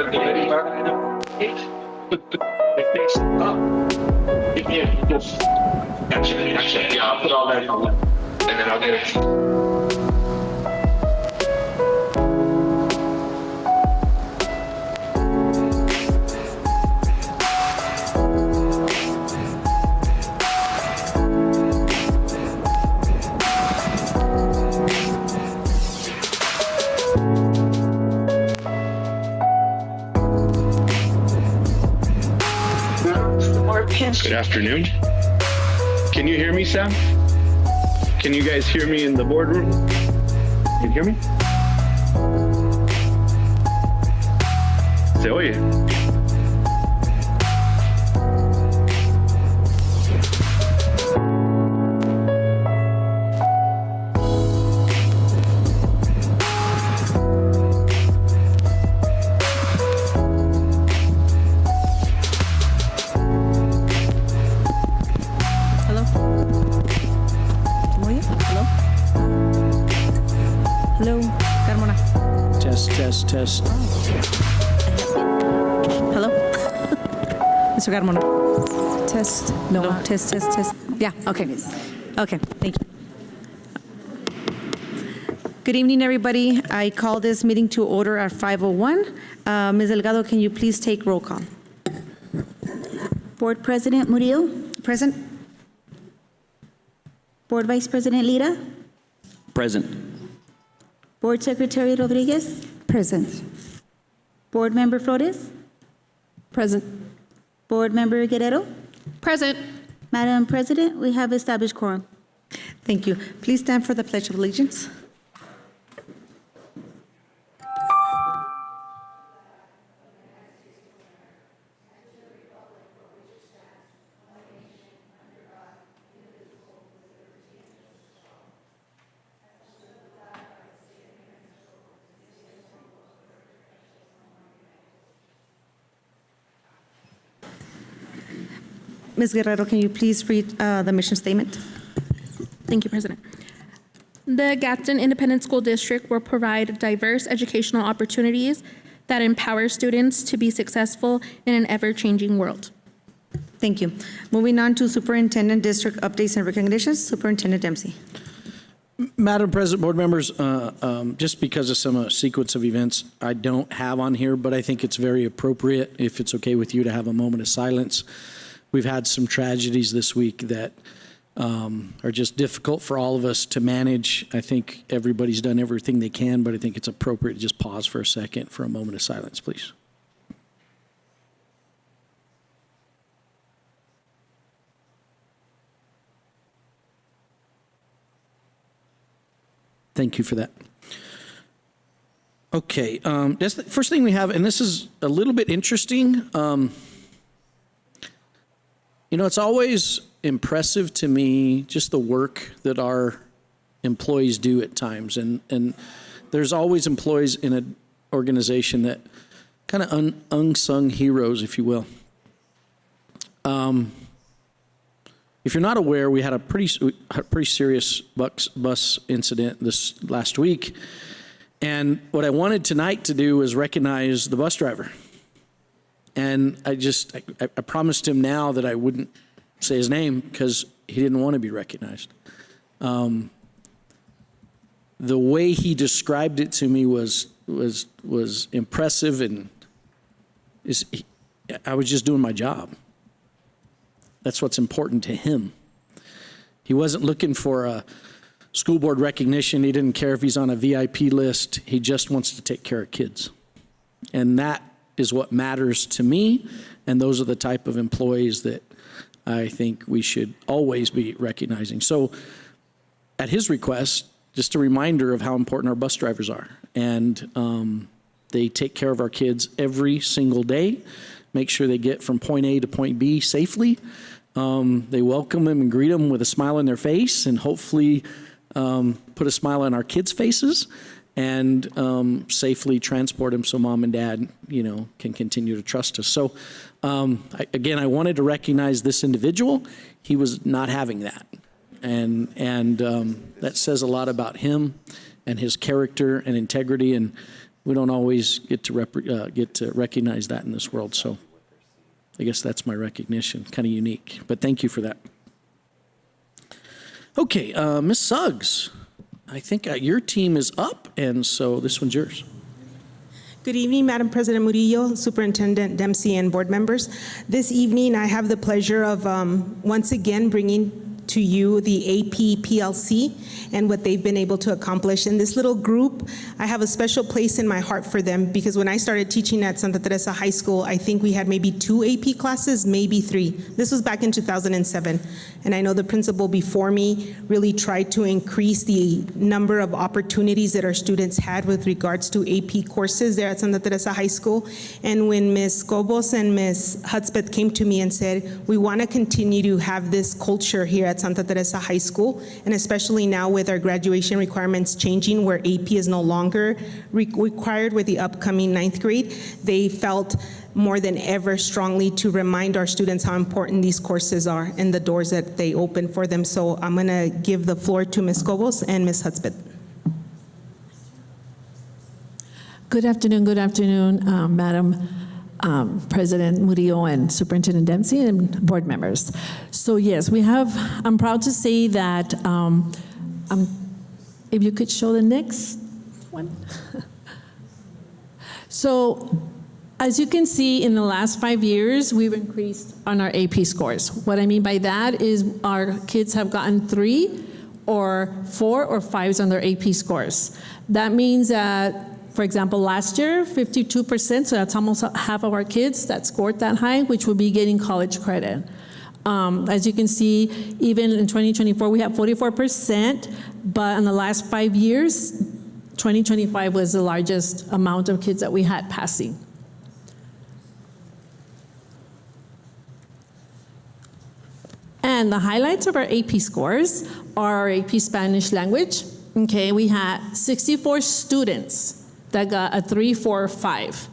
But the very part, it takes up. If you just actually, yeah, I'll put all that on there, and then I'll get it. Good afternoon. Can you hear me, Sam? Can you guys hear me in the boardroom? Can you hear me? Se oye. Test. Hello? Mr. Carmona? Test. No. Test. Yeah, okay. Okay, thank you. Good evening, everybody. I call this meeting to order at 5:01. Ms. Delgado, can you please take roll call? Board President Murillo, Present? Board Vice President Lira, Present. Board Secretary Rodriguez, Present. Board Member Flores, Present. Board Member Guerrero. Present. Madam President, we have established quorum. Thank you. Please stand for the Pledge of Allegiance. Ms. Guerrero, can you please read the mission statement? Thank you, President. The Gadsden Independent School District will provide diverse educational opportunities that empower students to be successful in an ever-changing world. Thank you. Moving on to Superintendent District updates and recognitions. Superintendent Dempsey. Madam President, board members, just because of some sequence of events I don't have on here, but I think it's very appropriate, if it's okay with you, to have a moment of silence. We've had some tragedies this week that are just difficult for all of us to manage. I think everybody's done everything they can, but I think it's appropriate to just pause for a second for a moment of silence, please. Thank you for that. Okay, that's the first thing we have, and this is a little bit interesting. You know, it's always impressive to me just the work that our employees do at times. And there's always employees in an organization that kind of unsung heroes, if you will. If you're not aware, we had a pretty serious bus incident this last week. And what I wanted tonight to do was recognize the bus driver. And I promised him now that I wouldn't say his name because he didn't want to be recognized. The way he described it to me was impressive, and I was just doing my job. That's what's important to him. He wasn't looking for a school board recognition. He didn't care if he's on a VIP list. He just wants to take care of kids. And that is what matters to me, and those are the type of employees that I think we should always be recognizing. So at his request, just a reminder of how important our bus drivers are. And they take care of our kids every single day, make sure they get from point A to point B safely. They welcome them and greet them with a smile on their face, and hopefully put a smile on our kids' faces, and safely transport them so mom and dad, can continue to trust us. So again, I wanted to recognize this individual. He was not having that. And that says a lot about him and his character and integrity. And we don't always get to recognize that in this world. So I guess that's my recognition, kind of unique. But thank you for that. Okay, Ms. Suggs, I think your team is up, and so this one's yours. Good evening, Madam President Murillo, Superintendent Dempsey, and board members. This evening, I have the pleasure of once again bringing to you the AP PLC and what they've been able to accomplish. In this little group, I have a special place in my heart for them because when I started teaching at Santa Teresa High School, I think we had maybe 2 AP classes, maybe 3. This was back in 2007. And I know the principal before me really tried to increase the number of opportunities that our students had with regards to AP courses there at Santa Teresa High School. And when Ms. Cobos and Ms. Hudspeth came to me and said, we want to continue to have this culture here at Santa Teresa High School, and especially now with our graduation requirements changing where AP is no longer required with the upcoming 9th grade, they felt more than ever strongly to remind our students how important these courses are and the doors that they open for them. So I'm going to give the floor to Ms. Cobos and Ms. Hudspeth. Good afternoon, Madam President Murillo and Superintendent Dempsey and board members. So yes, I'm proud to say that, if you could show the next one. So as you can see, in the last 5 years, we've increased on our AP scores. What I mean by that is our kids have gotten 3 or 4 or 5s on their AP scores. That means that, for example, last year, 52%, so that's almost half of our kids that scored that high, which will be getting college credit. As you can see, even in 2024, we have 44%, but in the last 5 years, 2025 was the largest amount of kids that we had passing. And the highlights of our AP scores are our AP Spanish language. Okay, we had 64 students that got a 3, 4, or 5.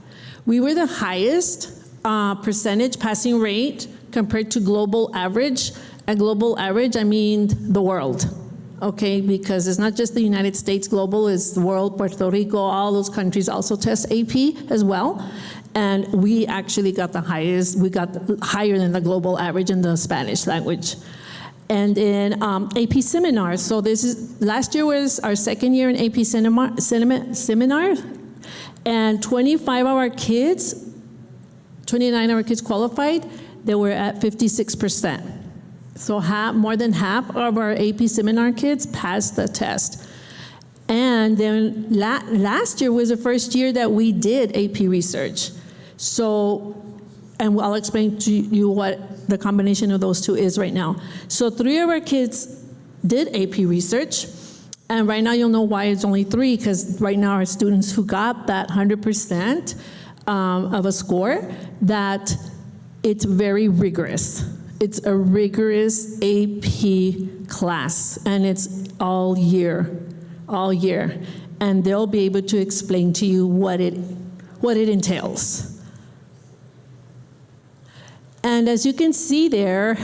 We were the highest percentage passing rate compared to global average. At global average, I mean the world, okay? Because it's not just the United States, global is the world, Puerto Rico, all those countries also test AP as well. And we actually got the highest, we got higher than the global average in the Spanish language. And in AP seminars, so last year was our second year in AP seminar, and 29 of our kids qualified, they were at 56%. So more than half of our AP seminar kids passed the test. And then last year was the first year that we did AP research. So, and I'll explain to you what the combination of those two is right now. So 3 of our kids did AP research, and right now you'll know why it's only 3, because right now our students who got that 100% of a score, that it's very rigorous. It's a rigorous AP class, and it's all year. And they'll be able to explain to you what it entails. And as you can see there,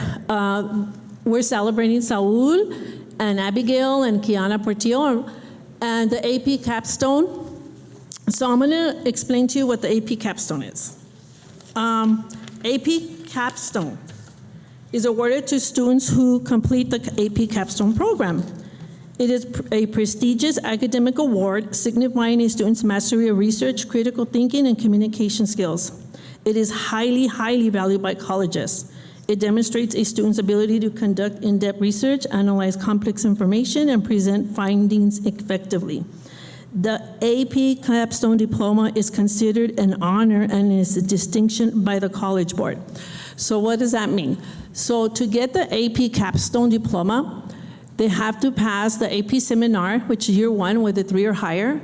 we're celebrating Saul and Abigail and Kiana Portillo and the AP capstone. So I'm gonna explain to you what the AP capstone is. AP capstone is awarded to students who complete the AP capstone program. It is a prestigious academic award signifying a student's mastery of research, critical thinking, and communication skills. It is highly, highly valued by colleges. It demonstrates a student's ability to conduct in-depth research, analyze complex information, and present findings effectively. The AP Capstone Diploma is considered an honor and is a distinction by the College Board. So what does that mean? So to get the AP Capstone Diploma, they have to pass the AP seminar, which is year 1 with a 3 or higher,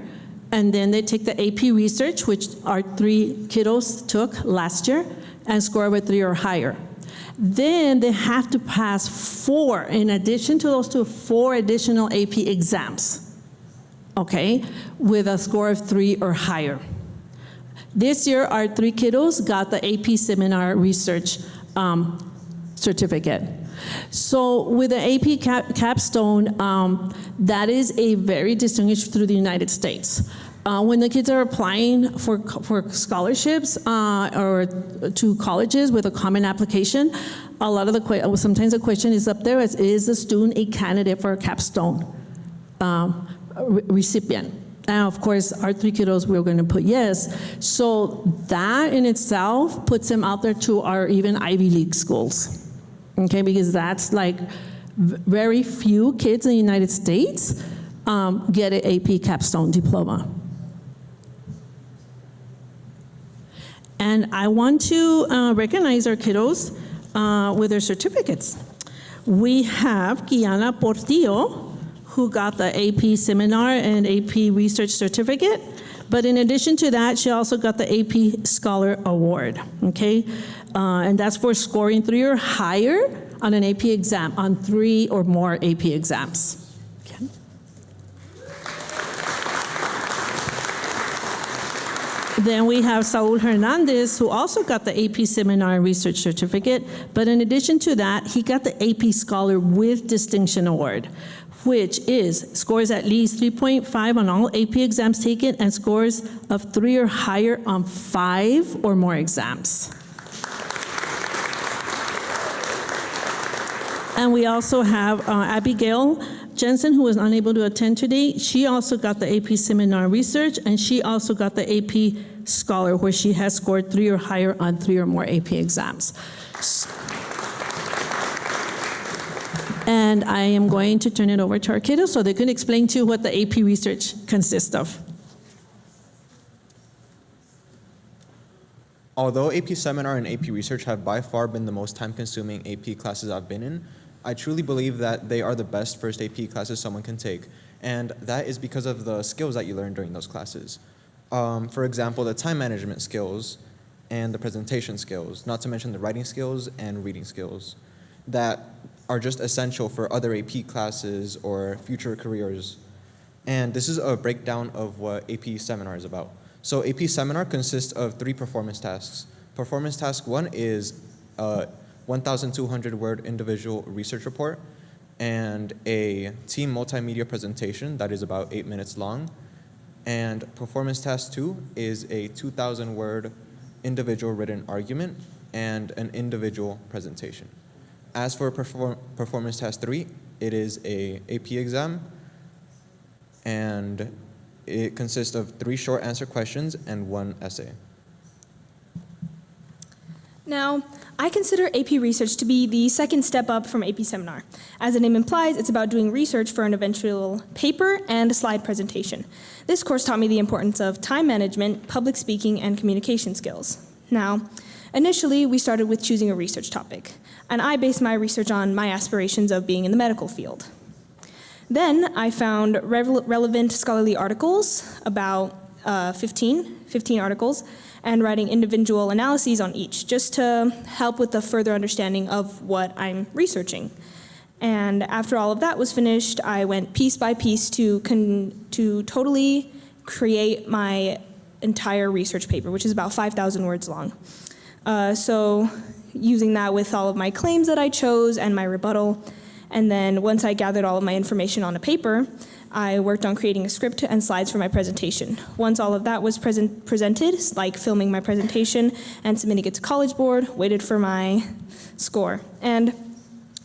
and then they take the AP research, which our 3 kiddos took last year, and score with 3 or higher. Then they have to pass 4, in addition to those 2, 4 additional AP exams, okay, with a score of 3 or higher. This year, our 3 kiddos got the AP seminar research certificate. So with the AP capstone, that is a very distinguished through the United States. When the kids are applying for scholarships or to colleges with a common application, a lot of sometimes the question is up there: is the student a candidate for a capstone recipient? And of course, our 3 kiddos, we're going to put yes. So that in itself puts them out there to our even Ivy League schools, okay? Because that's like very few kids in the United States get an AP capstone diploma. And I want to recognize our kiddos with their certificates. We have Kiana Portillo, who got the AP Seminar and AP Research Certificate. But in addition to that, she also got the AP Scholar Award, okay? And that's for scoring 3 or higher on an AP exam, on 3 or more AP exams. Okay. Then we have Saul Hernandez, who also got the AP Seminar and Research Certificate. But in addition to that, he got the AP Scholar with Distinction Award, which is scores at least 3.5 on all AP exams taken and scores of 3 or higher on 5 or more exams. And we also have Abigail Jensen, who was unable to attend today. She also got the AP Seminar Research, and she also got the AP Scholar, where she has scored 3 or higher on 3 or more AP exams. And I am going to turn it over to our kiddos so they can explain to you what the AP research consists of. Although AP Seminar and AP Research have by far been the most time-consuming AP classes I've been in, I truly believe that they are the best first AP classes someone can take. And that is because of the skills that you learn during those classes. For example, the time management skills and the presentation skills, not to mention the writing skills and reading skills that are just essential for other AP classes or future careers. And this is a breakdown of what AP Seminar is about. So AP Seminar consists of 3 performance tasks. Performance task 1 is a 1,200 word individual research report and a team multimedia presentation that is about 8 minutes long. And performance task 2 is a 2,000 word individual written argument and an individual presentation. As for performance task 3, it is a AP exam, and it consists of 3 short answer questions and 1 essay. Now, I consider AP Research to be the second step up from AP Seminar. As the name implies, it's about doing research for an eventual paper and a slide presentation. This course taught me the importance of time management, public speaking, and communication skills. Now, initially, we started with choosing a research topic, and I based my research on my aspirations of being in the medical field. Then I found relevant scholarly articles, about 15 articles, and writing individual analyses on each, just to help with the further understanding of what I'm researching. And after all of that was finished, I went piece by piece to totally create my entire research paper, which is about 5,000 words long. So using that with all of my claims that I chose and my rebuttal, and then once I gathered all of my information on a paper, I worked on creating a script and slides for my presentation. Once all of that was presented, like filming my presentation and submitting it to College Board, waited for my score. And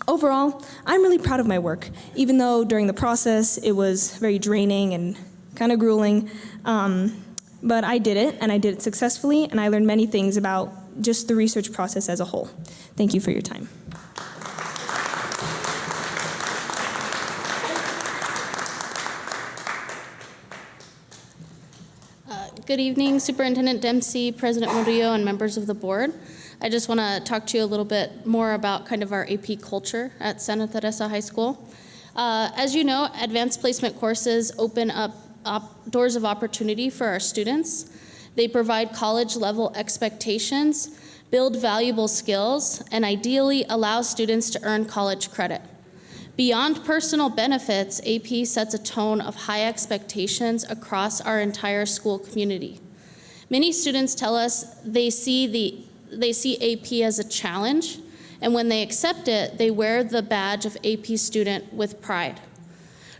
overall, I'm really proud of my work, even though during the process it was very draining and kind of grueling. But I did it, and I did it successfully, and I learned many things about just the research process as a whole. Thank you for your time. Good evening, Superintendent Dempsey, President Murillo, and members of the board. I just want to talk to you a little bit more about kind of our AP culture at Santa Teresa High School. As you know, advanced placement courses open up doors of opportunity for our students. They provide college-level expectations, build valuable skills, and ideally allow students to earn college credit. Beyond personal benefits, AP sets a tone of high expectations across our entire school community. Many students tell us they see AP as a challenge, and when they accept it, they wear the badge of AP student with pride.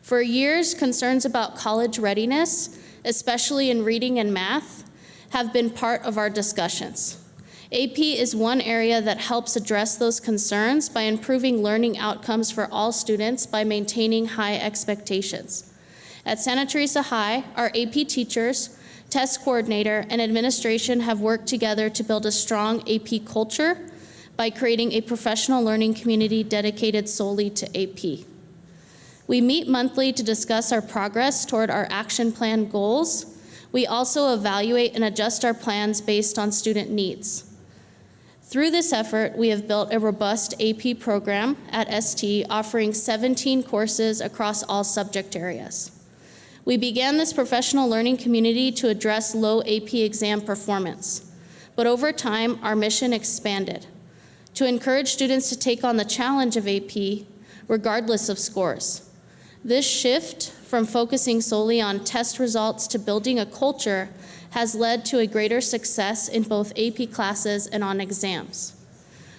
For years, concerns about college readiness especially in reading and math, have been part of our discussions. AP is one area that helps address those concerns by improving learning outcomes for all students by maintaining high expectations. At Santa Teresa High, our AP teachers, test coordinator, and administration have worked together to build a strong AP culture by creating a professional learning community dedicated solely to AP. We meet monthly to discuss our progress toward our action plan goals. We also evaluate and adjust our plans based on student needs. Through this effort, we have built a robust AP program at ST offering 17 courses across all subject areas. We began this professional learning community to address low AP exam performance, but over time, our mission expanded to encourage students to take on the challenge of AP regardless of scores. This shift from focusing solely on test results to building a culture has led to a greater success in both AP classes and on exams.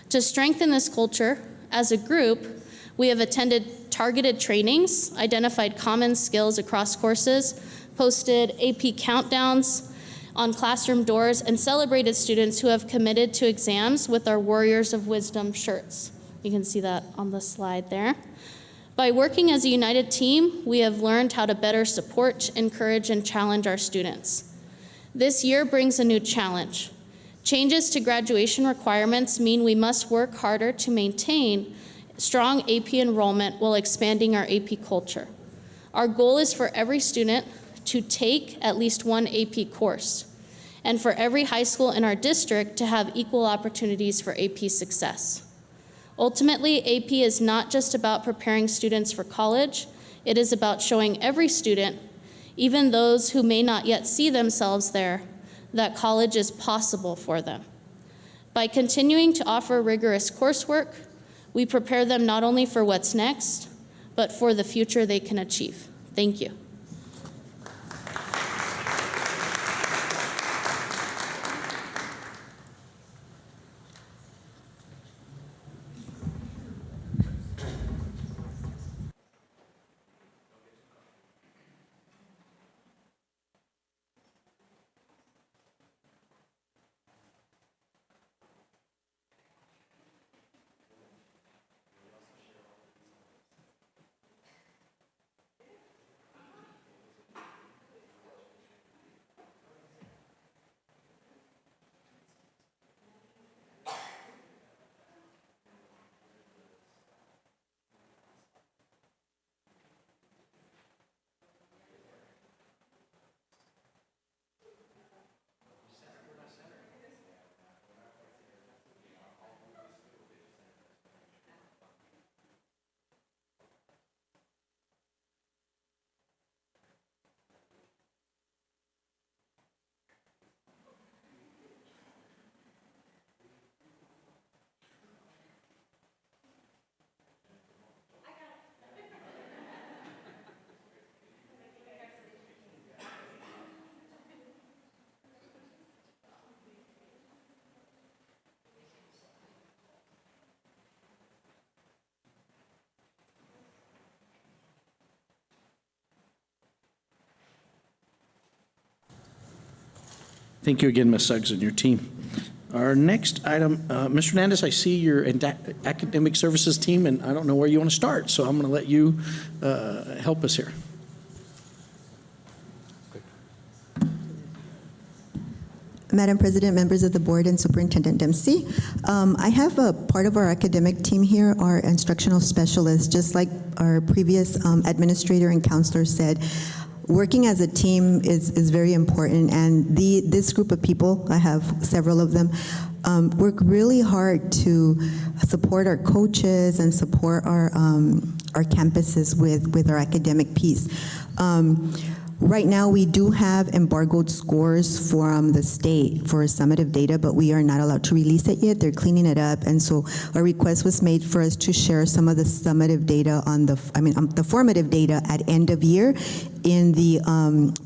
To strengthen this culture, as a group, we have attended targeted trainings, identified common skills across courses, posted AP countdowns on classroom doors, and celebrated students who have committed to exams with our Warriors of Wisdom shirts. You can see that on the slide there. By working as a united team, we have learned how to better support, encourage, and challenge our students. This year brings a new challenge. Changes to graduation requirements mean we must work harder to maintain strong AP enrollment while expanding our AP culture. Our goal is for every student to take at least one AP course, and for every high school in our district to have equal opportunities for AP success. Ultimately, AP is not just about preparing students for college, it is about showing every student, even those who may not yet see themselves there, that college is possible for them. By continuing to offer rigorous coursework, we prepare them not only for what's next, but for the future they can achieve. Thank you. Thank you again, Ms. Suggs and your team. Our next item, Mr. Hernandez, I see you're in academic services team, and I don't know where you want to start, so I'm going to let you help us here. Madam President, members of the board, and Superintendent Dempsey, I have a part of our academic team here, our instructional specialists. Just like our previous administrator and counselor said, working as a team is very important, and this group of people, I have several of them, work really hard to support our coaches and support our campuses with our academic piece. Right now, we do have embargoed scores from the state for summative data, but we are not allowed to release it yet. They're cleaning it up, and so a request was made for us to share some of the summative data the formative data at end of year in the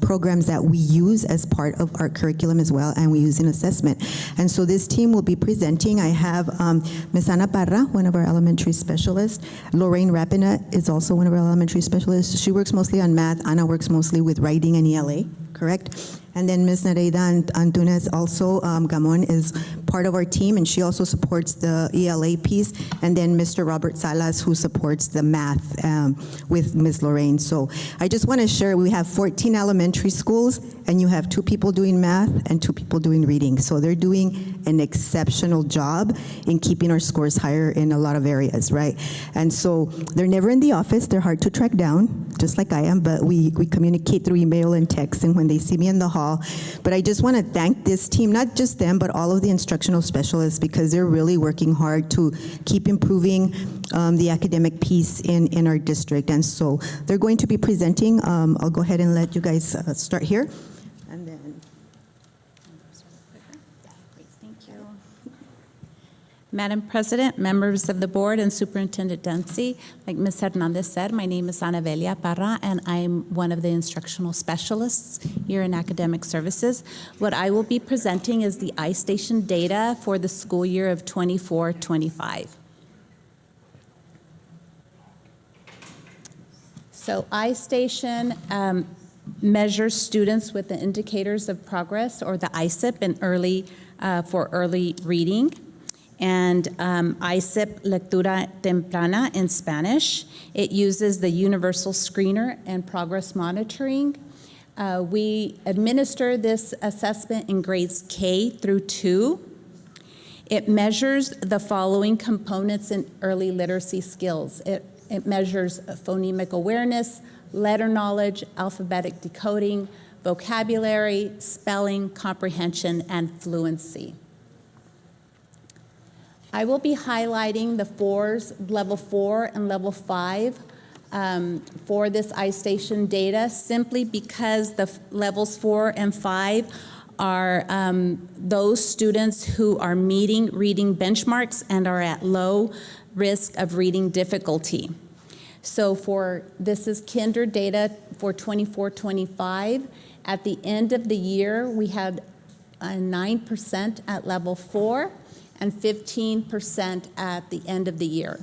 programs that we use as part of our curriculum as well, and we use in assessment. And so this team will be presenting. I have Ms. Ana Parra, one of our elementary specialists. Lorraine Rapina is also one of our elementary specialists. She works mostly on math. Ana works mostly with writing and ELA, correct? And then Ms. Nereida Antunes also, Gamon, is part of our team, and she also supports the ELA piece. And then Mr. Robert Salas, who supports the math with Ms. Lorraine. So I just want to share, we have 14 elementary schools, and you have 2 people doing math and 2 people doing reading. So they're doing an exceptional job in keeping our scores higher in a lot of areas, right? And so they're never in the office. They're hard to track down, just like I am, but we communicate through email and text, and when they see me in the hall. But I just want to thank this team, not just them, but all of the instructional specialists, because they're really working hard to keep improving the academic piece in our district. And so they're going to be presenting. I'll go ahead and let you guys start here. And then, thank you. Madam President, members of the board, and Superintendent Dempsey, like Ms. Hernandez said, my name is Ana Velia Parra, and I'm one of the instructional specialists here in Academic Services. What I will be presenting is the iStation data for the school year of 24-25. So iStation measures students with the indicators of progress, or the ISIP, for early reading. And ISIP Lectura Temprana in Spanish. It uses the universal screener and progress monitoring. We administer this assessment in grades K through 2. It measures the following components in early literacy skills. It measures phonemic awareness, letter knowledge, alphabetic decoding, vocabulary, spelling, comprehension, and fluency. I will be highlighting the 4s, level 4 and level 5 for this iStation data, simply because the levels 4 and 5 are those students who are meeting reading benchmarks and are at low risk of reading difficulty. So this is kinder data for 24-25. At the end of the year, we had 9% at level 4, and 15% at the end of the year.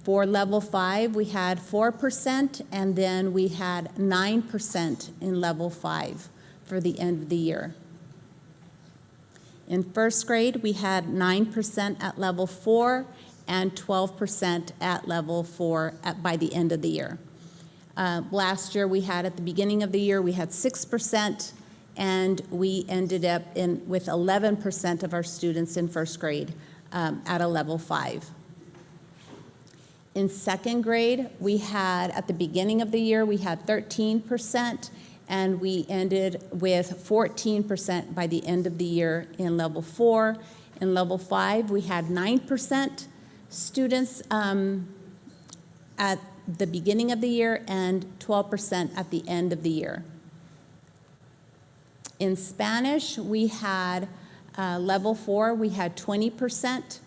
For level 5, we had 4%, and then we had 9% in level 5 for the end of the year. In first grade, we had 9% at level 4 and 12% at level 4 by the end of the year. Last year, at the beginning of the year, we had 6%, and we ended up with 11% of our students in first grade at a level 5. In second grade, at the beginning of the year, we had 13%, and we ended with 14% by the end of the year in level 4. In level 5, we had 9% students at the beginning of the year and 12% at the end of the year. In Spanish, we had level 4, we had 20%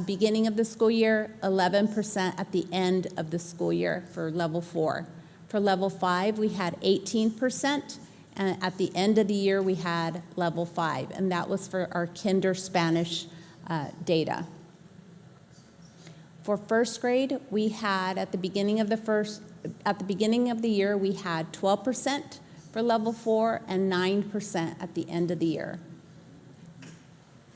beginning of the school year, 11% at the end of the school year for level 4. For level 5, we had 18%, and at the end of the year, we had level 5, and that was for our kinder Spanish data. For first grade, we had at the beginning of the year, we had 12%. For level 4 and 9% at the end of the year.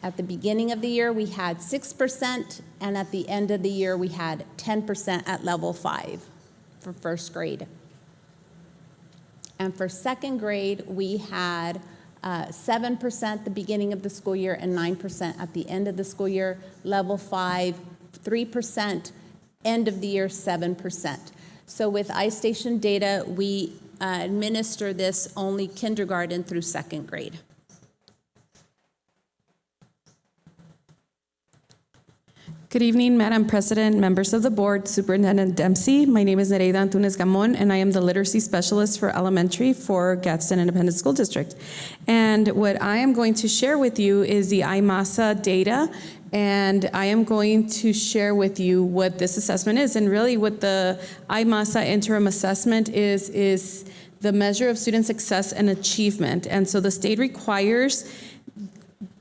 At the beginning of the year, we had 6%, and at the end of the year, we had 10% at level 5 for first grade. And for second grade, we had 7% at the beginning of the school year and 9% at the end of the school year. Level 5, 3%, end of the year, 7%. So with iStation data, we administer this only kindergarten through second grade. Good evening, Madam President, members of the board, Superintendent Dempsey. My name is Nereida Antunes Gamon, and I am the literacy specialist for elementary for Gadsden Independent School District. And what I am going to share with you is the IMASA data, and I am going to share with you what this assessment is. And really what the IMASA interim assessment is the measure of student success and achievement. And so the state requires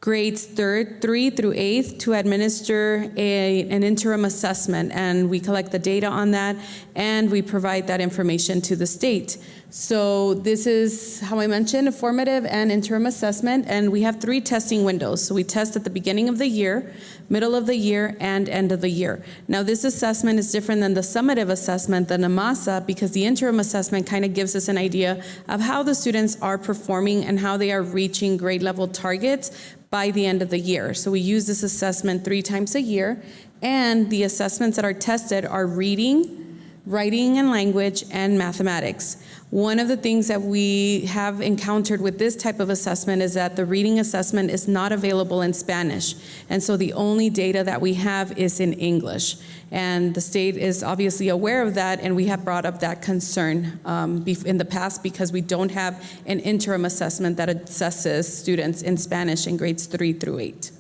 grades 3rd through 8th to administer an interim assessment, and we collect the data on that, and we provide that information to the state. So this is, how I mentioned, a formative and interim assessment, and we have 3 testing windows. So we test at the beginning of the year, middle of the year, and end of the year. Now this assessment is different than the summative assessment, the NAMASA, because the interim assessment kind of gives us an idea of how the students are performing and how they are reaching grade level targets by the end of the year. So we use this assessment 3 times a year, and the assessments that are tested are reading, writing and language, and mathematics. One of the things that we have encountered with this type of assessment is that the reading assessment is not available in Spanish. And so the only data that we have is in English. And the state is obviously aware of that, and we have brought up that concern in the past because we don't have an interim assessment that assesses students in Spanish in grades 3 through 8.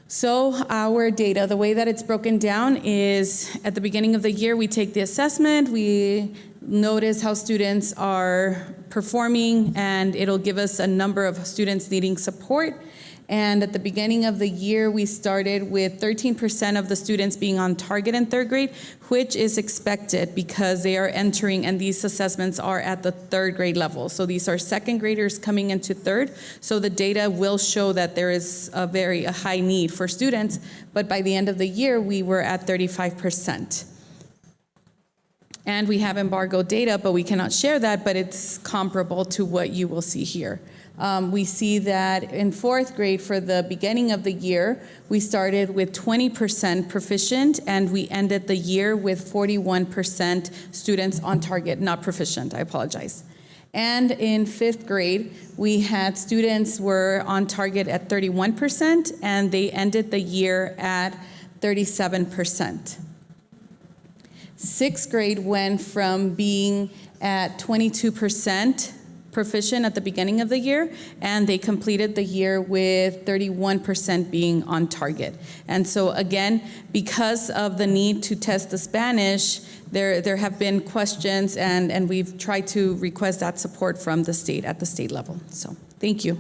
So our data, the way that it's broken down is at the beginning of the year, we take the assessment, we notice how students are performing, and it'll give us a number of students needing support. And at the beginning of the year, we started with 13% of the students being on target in 3rd grade, which is expected because they are entering, and these assessments are at the 3rd grade level. So these are 2nd graders coming into 3rd. So the data will show that there is a high need for students, but by the end of the year, we were at 35%. And we have embargo data, but we cannot share that, but it's comparable to what you will see here. We see that in 4th grade, for the beginning of the year, we started with 20% proficient, and we ended the year with 41% students on target, not proficient, I apologize. And in 5th grade, we had students were on target at 31%, and they ended the year at 37%. 6th grade went from being at 22% proficient at the beginning of the year, and they completed the year with 31% being on target. And so again, because of the need to test the Spanish, there have been questions, and we've tried to request that support from the state at the state level. So thank you.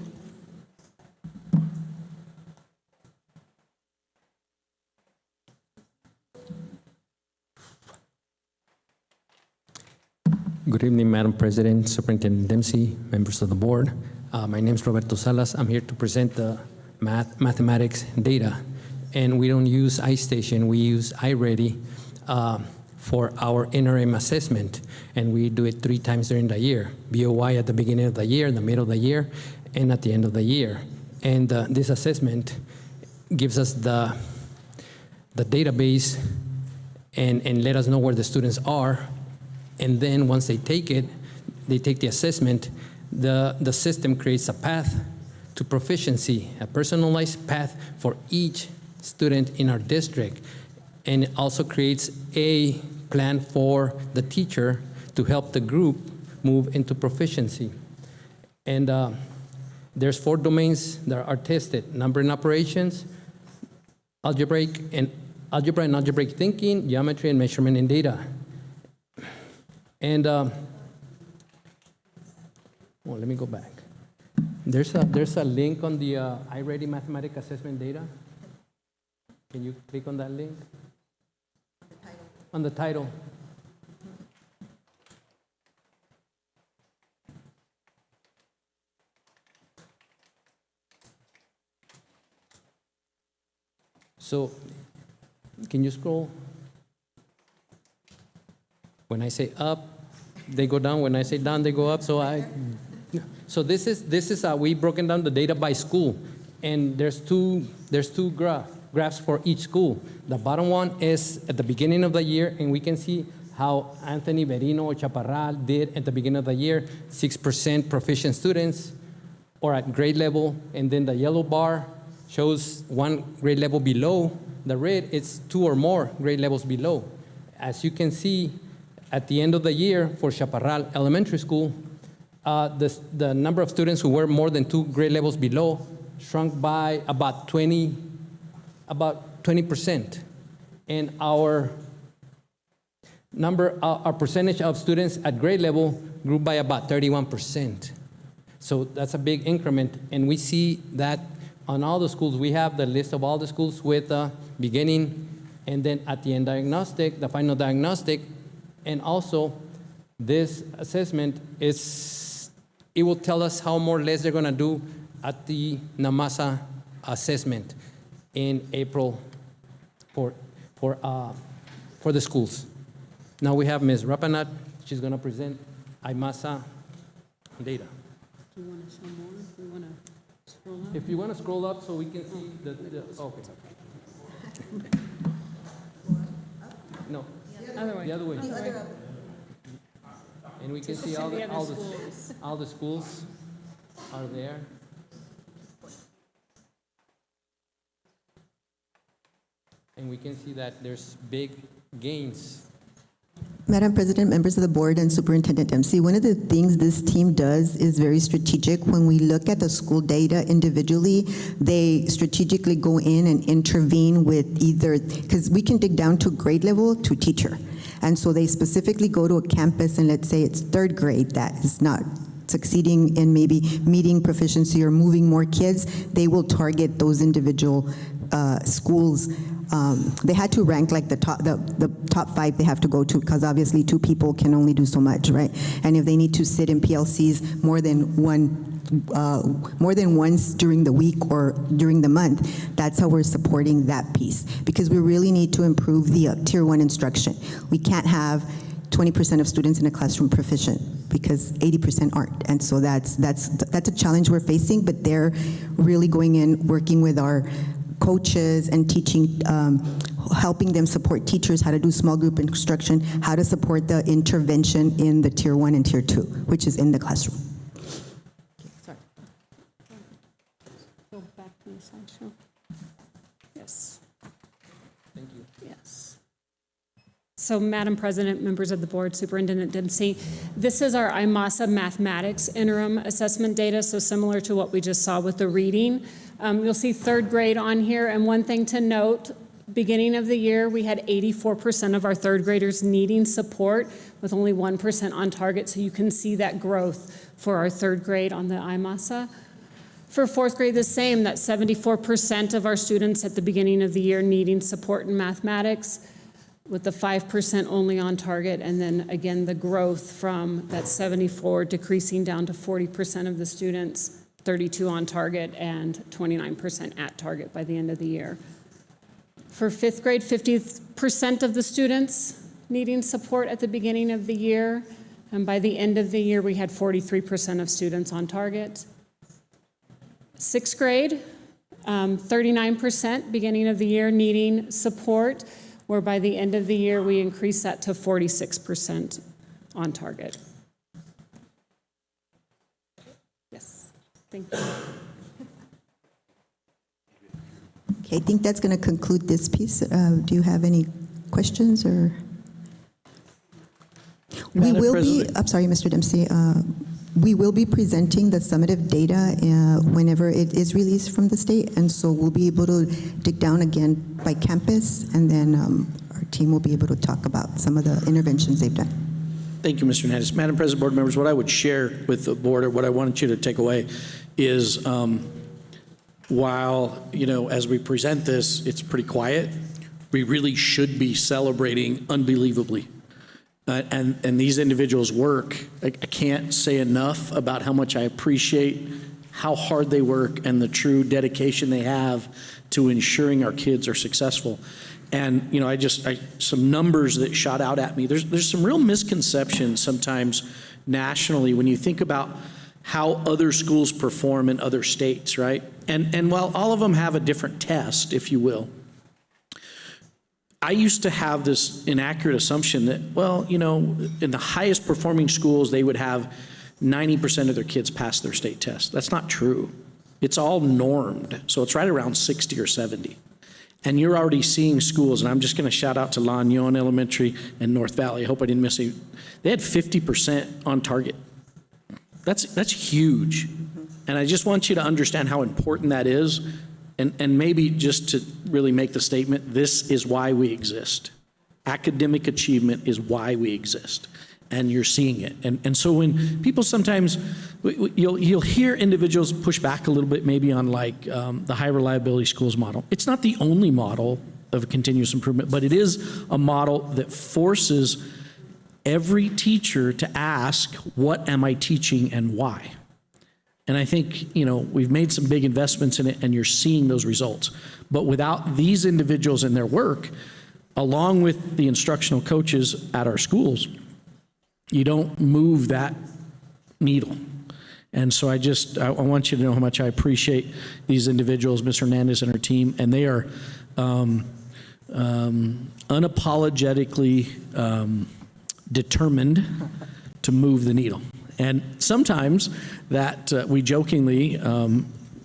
Good evening, Madam President, Superintendent Dempsey, members of the board. My name is Roberto Salas. I'm here to present the mathematics data. And we don't use iStation, we use iReady for our interim assessment. And we do it 3 times during the year. BOY at the beginning of the year, the middle of the year, and at the end of the year. And this assessment gives us the database and let us know where the students are. And then once they take it, they take the assessment, the system creates a path to proficiency, a personalized path for each student in our district. And it also creates a plan for the teacher to help the group move into proficiency. And there's 4 domains that are tested: number and operations, algebra and algebraic thinking, geometry, and measurement and data. And well, let me go back. There's a link on the iReady mathematics assessment data. Can you click on that link? On the title. So, can you scroll? When I say up, they go down. When I say down, they go up. So this is we broken down the data by school, and there's two graphs for each school. The bottom one is at the beginning of the year, and we can see how Anthony, Berino, or Chaparral did at the beginning of the year. 6% proficient students, or at grade level, and then the yellow bar shows 1 grade level below. The red, it's 2 or more grade levels below. As you can see, at the end of the year for Chaparral Elementary School, the number of students who were more than 2 grade levels below shrunk by about 20%. And our percentage of students at grade level grew by about 31%. So that's a big increment, and we see that on all the schools. We have the list of all the schools with beginning, and then at the end diagnostic, the final diagnostic, and also This assessment it will tell us how more or less they're going to do at the NAMASA assessment in April for the schools. Now we have Ms. Rapanat. She's going to present IMASA data. Do you want to show more? Do you want to scroll up? If you want to scroll up so we can see okay. No, the other way. And we can see all the schools are there. And we can see that there's big gains. Madam President, members of the board, and Superintendent Dempsey, one of the things this team does is very strategic. When we look at the school data individually, they strategically go in and intervene with either, because we can dig down to grade level to teacher. And so they specifically go to a campus, and let's say it's third grade that is not succeeding in maybe meeting proficiency or moving more kids, they will target those individual schools. They had to rank like the top 5 they have to go to, because obviously 2 people can only do so much, right? And if they need to sit in PLCs more than once during the week or during the month, that's how we're supporting that piece, because we really need to improve the Tier 1 instruction. We can't have 20% of students in a classroom proficient because 80% aren't. And so that's a challenge we're facing, but they're really going in, working with our coaches and teaching, helping them support teachers how to do small group instruction, how to support the intervention in the Tier 1 and Tier 2, which is in the classroom. Sorry. Go back to the slideshow. Yes. Thank you. Yes. So, Madam President, members of the board, Superintendent Dempsey, this is our IMASA mathematics interim assessment data, so similar to what we just saw with the reading. You'll see third grade on here, and one thing to note, beginning of the year, we had 84% of our third graders needing support with only 1% on target, so you can see that growth for our third grade on the IMASA. For fourth grade, the same, that 74% of our students at the beginning of the year needing support in mathematics, with the 5% only on target, and then again, the growth from that 74 decreasing down to 40% of the students, 32 on target, and 29% at target by the end of the year. For fifth grade, 50% of the students needing support at the beginning of the year, and by the end of the year, we had 43% of students on target. Sixth grade, 39% beginning of the year needing support, where by the end of the year, we increased that to 46% on target. Yes, thank you. Okay, I think that's going to conclude this piece. Do you have any questions or? We will be, I'm sorry, Mr. Dempsey. We will be presenting the summative data whenever it is released from the state, and so we'll be able to dig down again by campus, and then our team will be able to talk about some of the interventions they've done. Thank you, Mr. Hernandez. Madam President, board members, what I would share with the board, or what I wanted you to take away, is while, as we present this, it's pretty quiet, we really should be celebrating unbelievably. And these individuals' work, I can't say enough about how much I appreciate how hard they work and the true dedication they have to ensuring our kids are successful. And, some numbers that shot out at me. There's some real misconceptions sometimes nationally when you think about how other schools perform in other states, right? And while all of them have a different test, if you will, I used to have this inaccurate assumption that, in the highest performing schools, they would have 90% of their kids pass their state test. That's not true. It's all normed. So it's right around 60 or 70. And you're already seeing schools, and I'm just going to shout out to La Union Elementary and North Valley. I hope I didn't miss any. They had 50% on target. That's huge. And I just want you to understand how important that is. And maybe just to really make the statement, this is why we exist. Academic achievement is why we exist. And you're seeing it. And so when people sometimes, you'll hear individuals push back a little bit maybe on the high reliability schools model. It's not the only model of continuous improvement, but it is a model that forces every teacher to ask, what am I teaching and why? And I think, we've made some big investments in it and you're seeing those results. But without these individuals and their work, along with the instructional coaches at our schools, you don't move that needle. And so I want you to know how much I appreciate these individuals, Ms. Hernandez and her team, and they are unapologetically determined to move the needle. And sometimes that we jokingly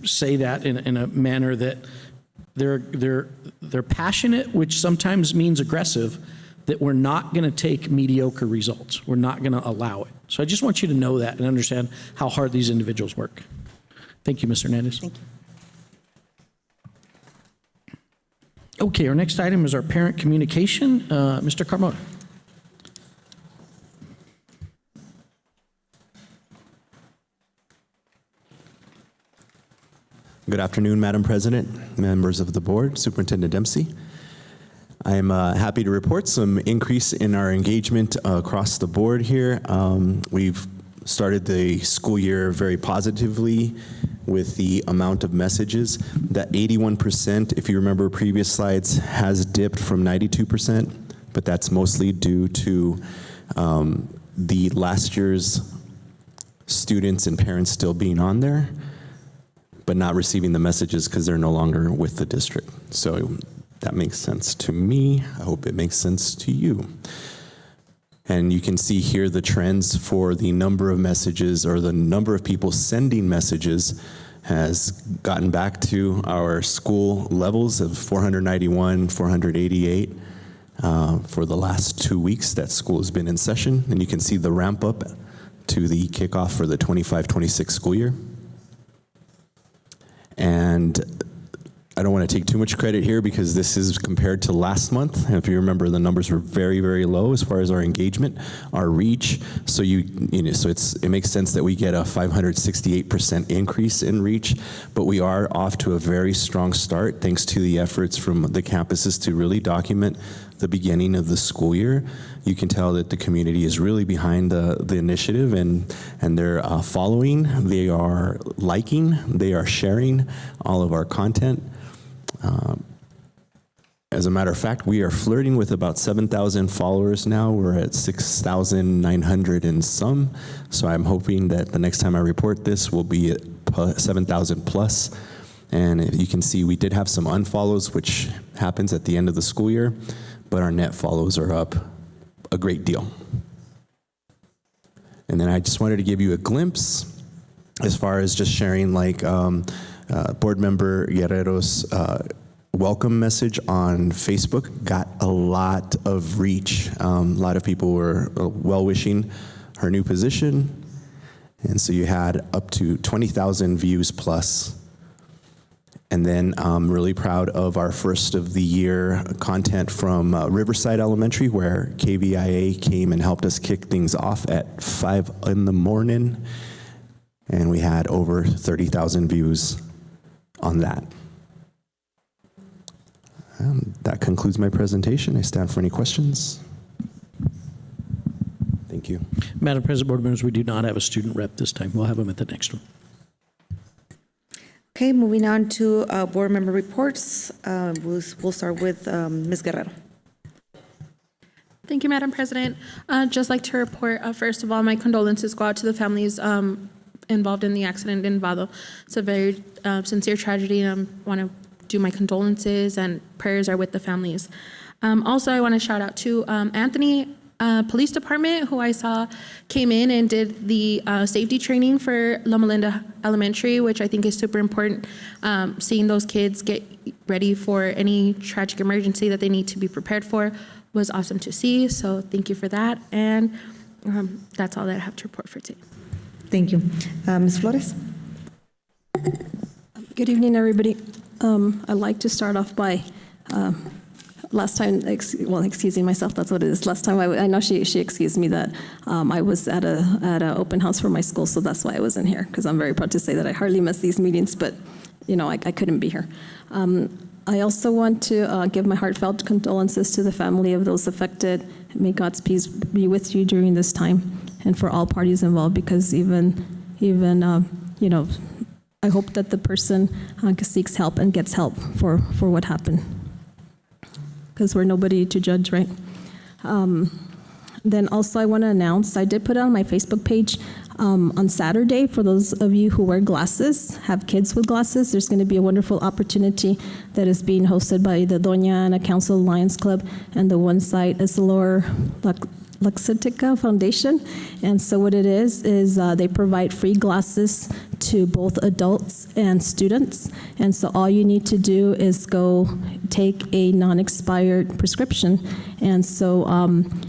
say that in a manner that they're passionate, which sometimes means aggressive, that we're not going to take mediocre results. We're not going to allow it. So I just want you to know that and understand how hard these individuals work. Thank you, Ms. Hernandez. Thank you. Okay, our next item is our parent communication. Mr. Carmona. Good afternoon, Madam President, members of the board, Superintendent Dempsey. I am happy to report some increase in our engagement across the board here. We've started the school year very positively with the amount of messages. That 81%, if you remember previous slides, has dipped from 92%, but that's mostly due to the last year's students and parents still being on there, but not receiving the messages because they're no longer with the district. So that makes sense to me. I hope it makes sense to you. And you can see here the trends for the number of messages, or the number of people sending messages has gotten back to our school levels of 491, 488 for the last 2 weeks that school has been in session. And you can see the ramp up to the kickoff for the 25-26 school year. And I don't want to take too much credit here because this is compared to last month. And if you remember, the numbers were very, very low as far as our engagement, our reach. So it makes sense that we get a 568% increase in reach, but we are off to a very strong start thanks to the efforts from the campuses to really document the beginning of the school year. You can tell that the community is really behind the initiative, and they're following, they are liking, they are sharing all of our content. As a matter of fact, we are flirting with about 7,000 followers now. We're at 6,900 and some. So I'm hoping that the next time I report this, we'll be at 7,000 plus. And you can see we did have some unfollows, which happens at the end of the school year, but our net follows are up a great deal. And then I just wanted to give you a glimpse as far as just sharing, like board member Guerrero's welcome message on Facebook got a lot of reach. A lot of people were well-wishing her new position. And so you had up to 20,000 views plus. And then I'm really proud of our first of the year content from Riverside Elementary, where KVIA came and helped us kick things off at 5 in the morning. And we had over 30,000 views on that. That concludes my presentation. I stand for any questions. Thank you. Madam President, board members, we do not have a student rep this time. We'll have them at the next one. Okay, moving on to board member reports. We'll start with Ms. Guerrero. Thank you, Madam President. Just like to report, first of all, my condolences go out to the families involved in the accident in Vado. It's a very sincere tragedy, and I want to do my condolences, and prayers are with the families. Also, I want to shout out to Anthony Police Department, who I saw came in and did the safety training for Loma Linda Elementary, which I think is super important. Seeing those kids get ready for any tragic emergency that they need to be prepared for was awesome to see. So thank you for that. And that's all that I have to report for today. Thank you. Ms. Flores? Good evening, everybody. I'd like to start off by last time, excusing myself, that's what it is. Last time, I know she excused me that I was at an open house for my school, so that's why I wasn't here, because I'm very proud to say that I hardly miss these meetings, but, I couldn't be here. I also want to give my heartfelt condolences to the family of those affected may God's peace be with you during this time, and for all parties involved, because even I hope that the person seeks help and gets help for what happened, because we're nobody to judge, right? Then also I want to announce, I did put it on my Facebook page on Saturday, for those of you who wear glasses, have kids with glasses, there's going to be a wonderful opportunity that is being hosted by the Doña Ana Council Lions Club, and the one site is the Lower Lexitica Foundation. And so what it is they provide free glasses to both adults and students. And so all you need to do is go take a non-expired prescription. And so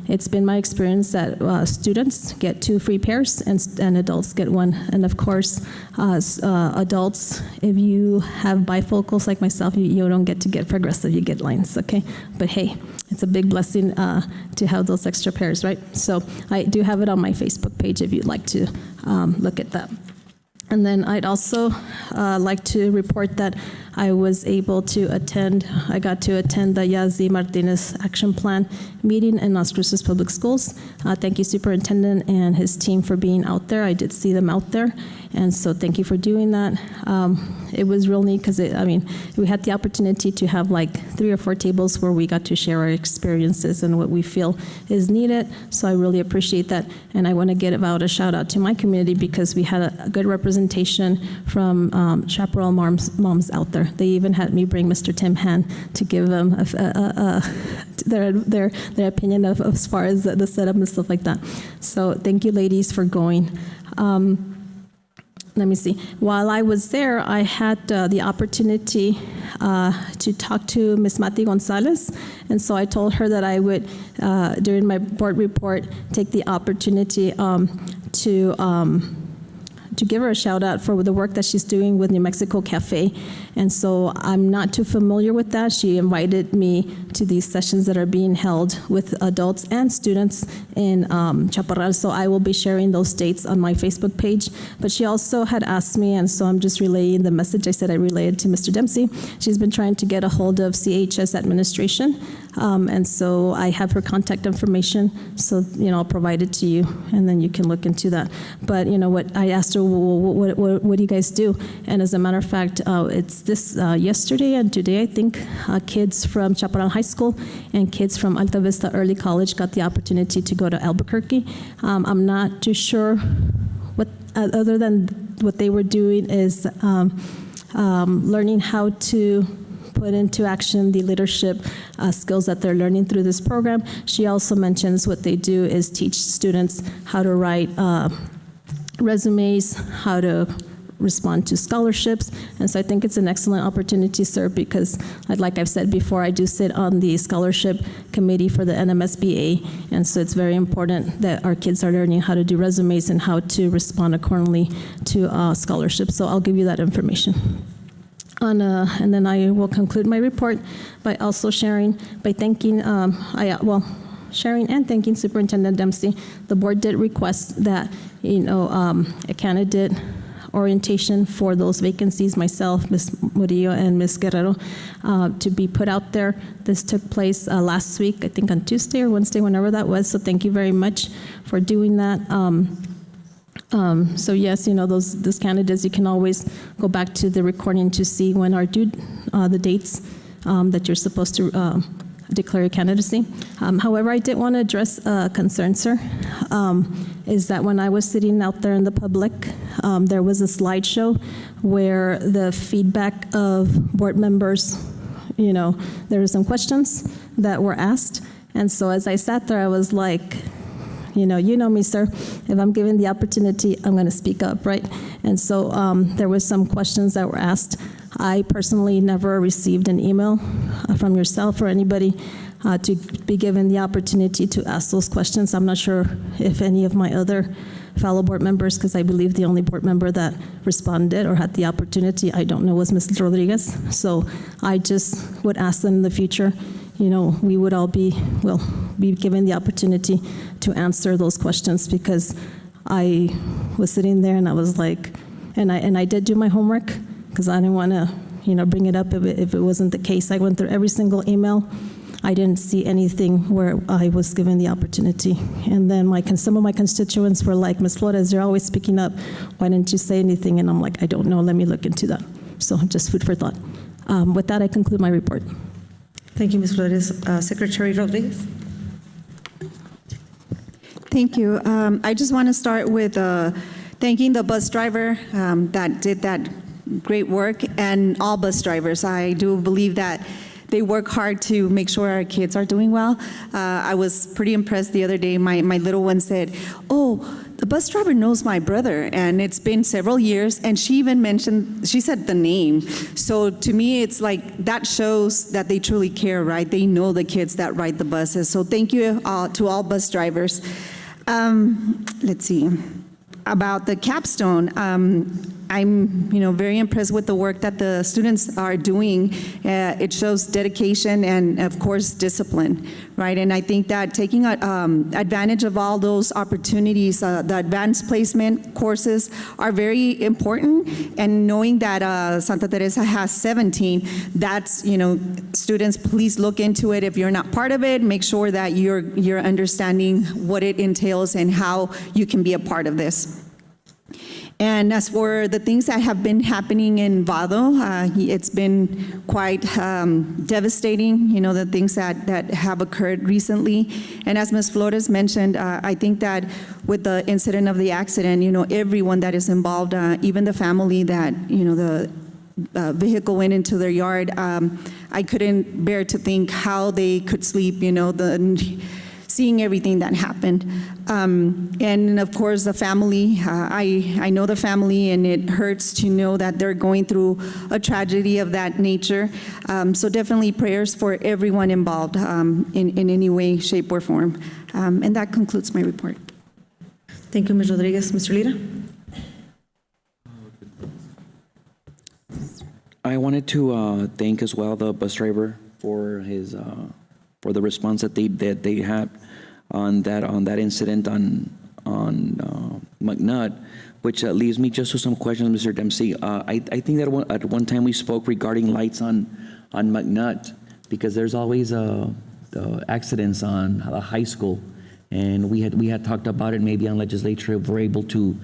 it's been my experience that students get 2 free pairs and adults get 1. And of course, adults, if you have bifocals like myself, you don't get to get progressive, you get lines, okay? But hey, it's a big blessing to have those extra pairs, right? So I do have it on my Facebook page if you'd like to look at that. And then I'd also like to report that I got to attend the Yazzie Martinez Action Plan meeting in Las Cruces Public Schools. Thank you, Superintendent and his team, for being out there. I did see them out there, and so thank you for doing that. It was real neat because we had the opportunity to have like 3 or 4 tables where we got to share our experiences and what we feel is needed. So I really appreciate that, and I want to give out a shout out to my community because we had a good representation from chaparral moms out there. They even had me bring Mr. Tim Han to give them their opinion of as far as the setup and stuff like that. So thank you, ladies, for going. Let me see. While I was there, I had the opportunity to talk to Ms. Mati Gonzalez, and so I told her that I would, during my board report, take the opportunity to give her a shout out for the work that she's doing with New Mexico Cafe. And so I'm not too familiar with that. She invited me to these sessions that are being held with adults and students in Chaparral. So I will be sharing those dates on my Facebook page. But she also had asked me, and so I'm just relaying the message I said I relayed to Mr. Dempsey. She's been trying to get a hold of CHS administration. And so I have her contact information. So, I'll provide it to you, and then you can look into that. But what I asked her, what do you guys do? And as a matter of fact, it's this yesterday and today, I think, kids from Chaparral High School and kids from Alta Vista Early College got the opportunity to go to Albuquerque. I'm not too sure what, other than what they were doing is learning how to put into action the leadership skills that they're learning through this program. She also mentions what they do is teach students how to write resumes, how to respond to scholarships. And so I think it's an excellent opportunity, sir, because like I've said before, I do sit on the scholarship committee for the NMSBA. And so it's very important that our kids are learning how to do resumes and how to respond accordingly to scholarships. So I'll give you that information. And then I will conclude my report by also sharing and thanking Superintendent Dempsey. The board did request that, a candidate orientation for those vacancies, myself, Ms. Murillo, and Ms. Guerrero, to be put out there. This took place last week, I think on Tuesday or Wednesday, whenever that was. So thank you very much for doing that. So yes, those candidates, you can always go back to the recording to see when are due the dates that you're supposed to declare your candidacy. However, I did want to address a concern, sir, is that when I was sitting out there in the public, there was a slideshow where the feedback of board members, there were some questions that were asked. And so as I sat there, I was like, you know me, sir. If I'm given the opportunity, I'm going to speak up, right? And so there were some questions that were asked. I personally never received an email from yourself or anybody to be given the opportunity to ask those questions. I'm not sure if any of my other fellow board members, because I believe the only board member that responded or had the opportunity, I don't know, was Mrs. Rodriguez. So I just would ask them in the future, we would all be given the opportunity to answer those questions, because I was sitting there and I was like, and I did do my homework, because I didn't want to, bring it up if it wasn't the case. I went through every single email. I didn't see anything where I was given the opportunity. And then some of my constituents were like, Ms. Flores, you're always speaking up. Why didn't you say anything? And I'm like, I don't know. Let me look into that. So just food for thought. With that, I conclude my report. Thank you, Ms. Flores. Secretary Rodriguez. Thank you. I just want to start with thanking the bus driver that did that great work, and all bus drivers. I do believe that they work hard to make sure our kids are doing well. I was pretty impressed the other day. My little one said, oh, the bus driver knows my brother, and it's been several years, and she even mentioned, she said the name. So to me, it's like, that shows that they truly care, right? They know the kids that ride the buses. So thank you to all bus drivers. Let's see. About the capstone, I'm very impressed with the work that the students are doing. It shows dedication and, of course, discipline, right? And I think that taking advantage of all those opportunities, the advanced placement courses are very important, and knowing that Santa Teresa has 17, that's, students, please look into it. If you're not part of it, make sure that you're understanding what it entails and how you can be a part of this. And as for the things that have been happening in Vado, it's been quite devastating, the things that have occurred recently. And as Ms. Flores mentioned, I think that with the incident of the accident, everyone that is involved, even the family that, the vehicle went into their yard, I couldn't bear to think how they could sleep, seeing everything that happened. And of course, the family, I know the family, and it hurts to know that they're going through a tragedy of that nature. So definitely prayers for everyone involved in any way, shape, or form. And that concludes my report. Thank you, Ms. Rodriguez. Mr. Lira? I wanted to thank as well the bus driver for his for the response that they had on that incident on McNutt, which leaves me just with some questions, Mr. Dempsey. I think that at one time we spoke regarding lights on McNutt, because there's always the accidents on the high school, and we had talked about it maybe on legislature if we're able to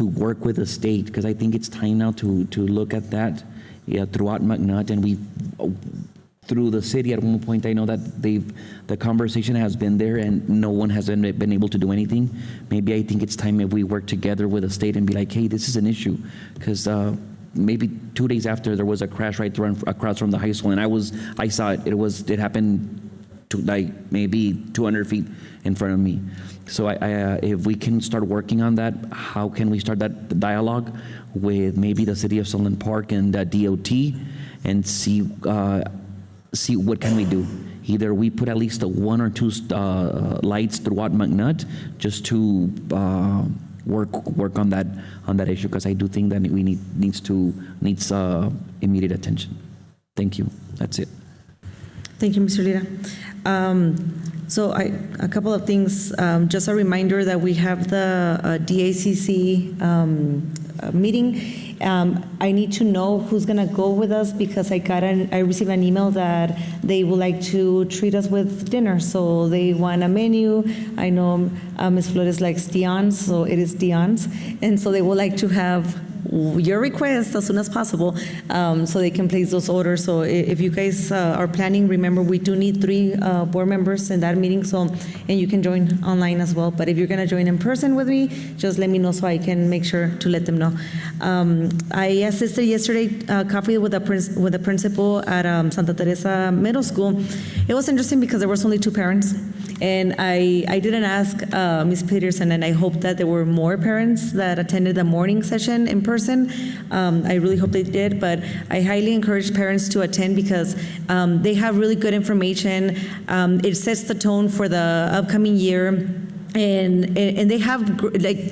work with the state, because I think it's time now to look at that throughout McNutt, and through the city at one point, I know that the conversation has been there and no one has been able to do anything. Maybe I think it's time if we work together with the state and be like, hey, this is an issue, because maybe 2 days after there was a crash right across from the high school, and I saw it. It happened maybe 200 feet in front of me. So if we can start working on that, how can we start that dialogue with maybe the city of Sunland Park and DOT and see what can we do. Either we put at least 1 or 2 lights throughout McNutt just to work on that issue, because I do think that we needs immediate attention. Thank you. That's it. Thank you, Mr. Lira. So a couple of things. Just a reminder that we have the DACC meeting. I need to know who's going to go with us, because I received an email that they would like to treat us with dinner. So they want a menu. I know Ms. Flores likes Dion's, so it is Dion's. And so they would like to have your request as soon as possible, so they can place those orders. So if you guys are planning, remember we do need 3 board members in that meeting, and you can join online as well. But if you're going to join in person with me, just let me know so I can make sure to let them know. I assisted yesterday coffee with the principal at Santa Teresa Middle School. It was interesting because there was only 2 parents. And I didn't ask Ms. Peterson, and I hope that there were more parents that attended the morning session in person. I really hope they did, but I highly encourage parents to attend, because they have really good information. It sets the tone for the upcoming year. And they have,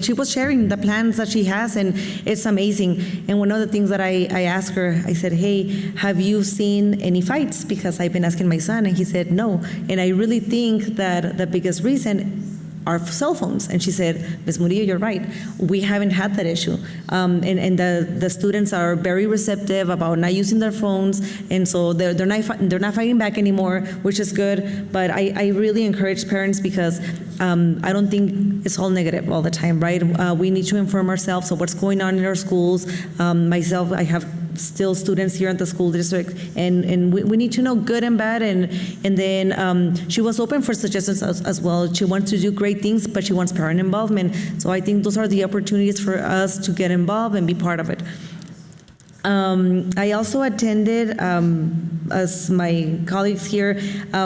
she was sharing the plans that she has, and it's amazing. And one of the things that I asked her, I said, hey, have you seen any fights? Because I've been asking my son, and he said no. And I really think that the biggest reason our cell phones. And she said, Ms. Murillo, you're right. We haven't had that issue. And the students are very receptive about not using their phones. And so they're not fighting back anymore, which is good. But I really encourage parents because I don't think it's all negative all the time, right? We need to inform ourselves of what's going on in our schools. Myself, I have still students here at the school district, and we need to know good and bad, and then she was open for suggestions as well. She wants to do great things, but she wants parent involvement. So I think those are the opportunities for us to get involved and be part of it. I also attended, as my colleagues here,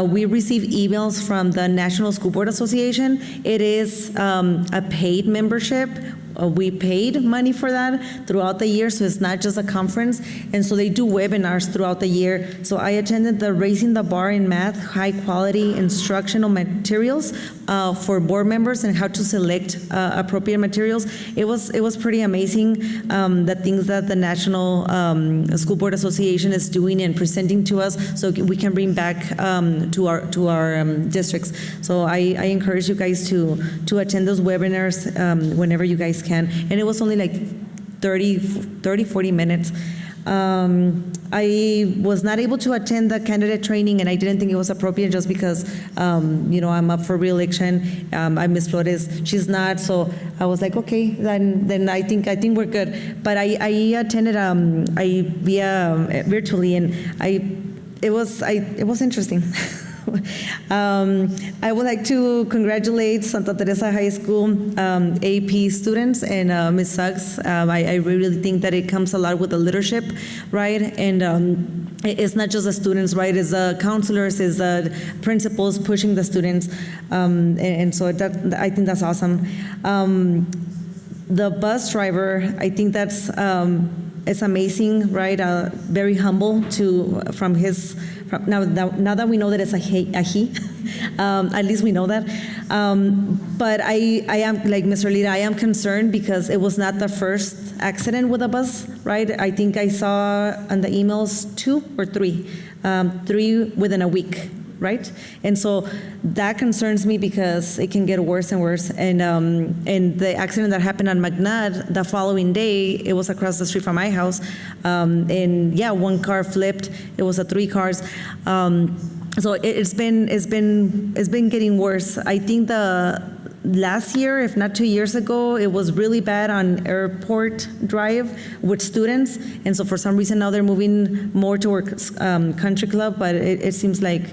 we receive emails from the National School Board Association. It is a paid membership. We paid money for that throughout the year, so it's not just a conference. And so they do webinars throughout the year. So I attended the Raising the Bar in Math, High Quality Instructional Materials for board members and how to select appropriate materials. It was pretty amazing, the things that the National School Board Association is doing and presenting to us, so we can bring back to our districts. So I encourage you guys to attend those webinars whenever you guys can. And it was only like 40 minutes. I was not able to attend the candidate training, and I didn't think it was appropriate just because, I'm up for re-election. I Miss Flores, she's not, so I was like, okay, then I think we're good. But I attended via virtually, and it was interesting. I would like to congratulate Santa Teresa High School AP students and Ms. Suggs. I really think that it comes a lot with the leadership, right? And it's not just the students, right? It's the counselors, it's the principals pushing the students, and so I think that's awesome. The bus driver, I think that's it's amazing, right? Very humble now that we know that it's a he, at least we know that. But I am, like Mr. Lira, I am concerned because it was not the first accident with a bus, right? I think I saw on the emails 2 or 3, 3 within a week. Right? And so that concerns me because it can get worse and worse. And the accident that happened on McNutt, the following day, it was across the street from my house. And yeah, one car flipped. It was 3 cars. So it's been getting worse. I think last year, if not 2 years ago, it was really bad on Airport Drive with students. And so for some reason now they're moving more towards Country Club, but it seems like,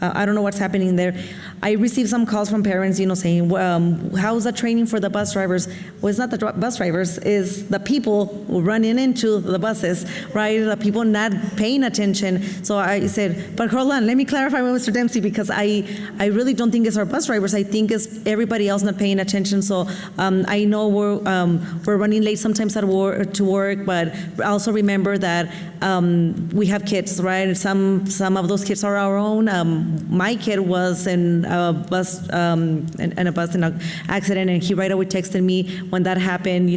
I don't know what's happening there. I received some calls from parents, saying, how's the training for the bus drivers? Well, it's not the bus drivers, it's the people running into the buses, right? The people not paying attention. So I said, but hold on, let me clarify with Mr. Dempsey, because I really don't think it's our bus drivers. I think it's everybody else not paying attention. So I know we're running late sometimes to work, but also remember that we have kids, right? Some of those kids are our own. My kid was in a bus in an accident, and he right away texted me when that happened,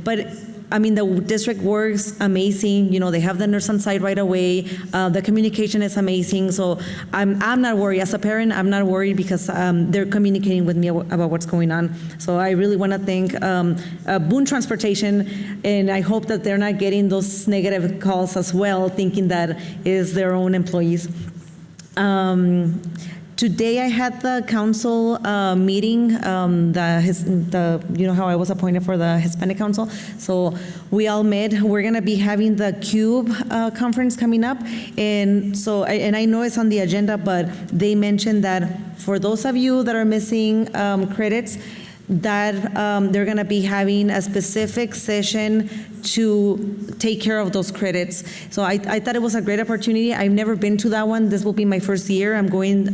but I mean, the district works amazing. They have the nurse on site right away. The communication is amazing. So I'm not worried. As a parent, I'm not worried because they're communicating with me about what's going on. So I really want to thank Boone Transportation, and I hope that they're not getting those negative calls as well, thinking that is their own employees. Today I had the council meeting, how I was appointed for the Hispanic Council. So we all met. We're going to be having the CUBE conference coming up. And so, and I know it's on the agenda, but they mentioned that for those of you that are missing credits, that they're going to be having a specific session to take care of those credits. So I thought it was a great opportunity. I've never been to that one. This will be my first year. I'm going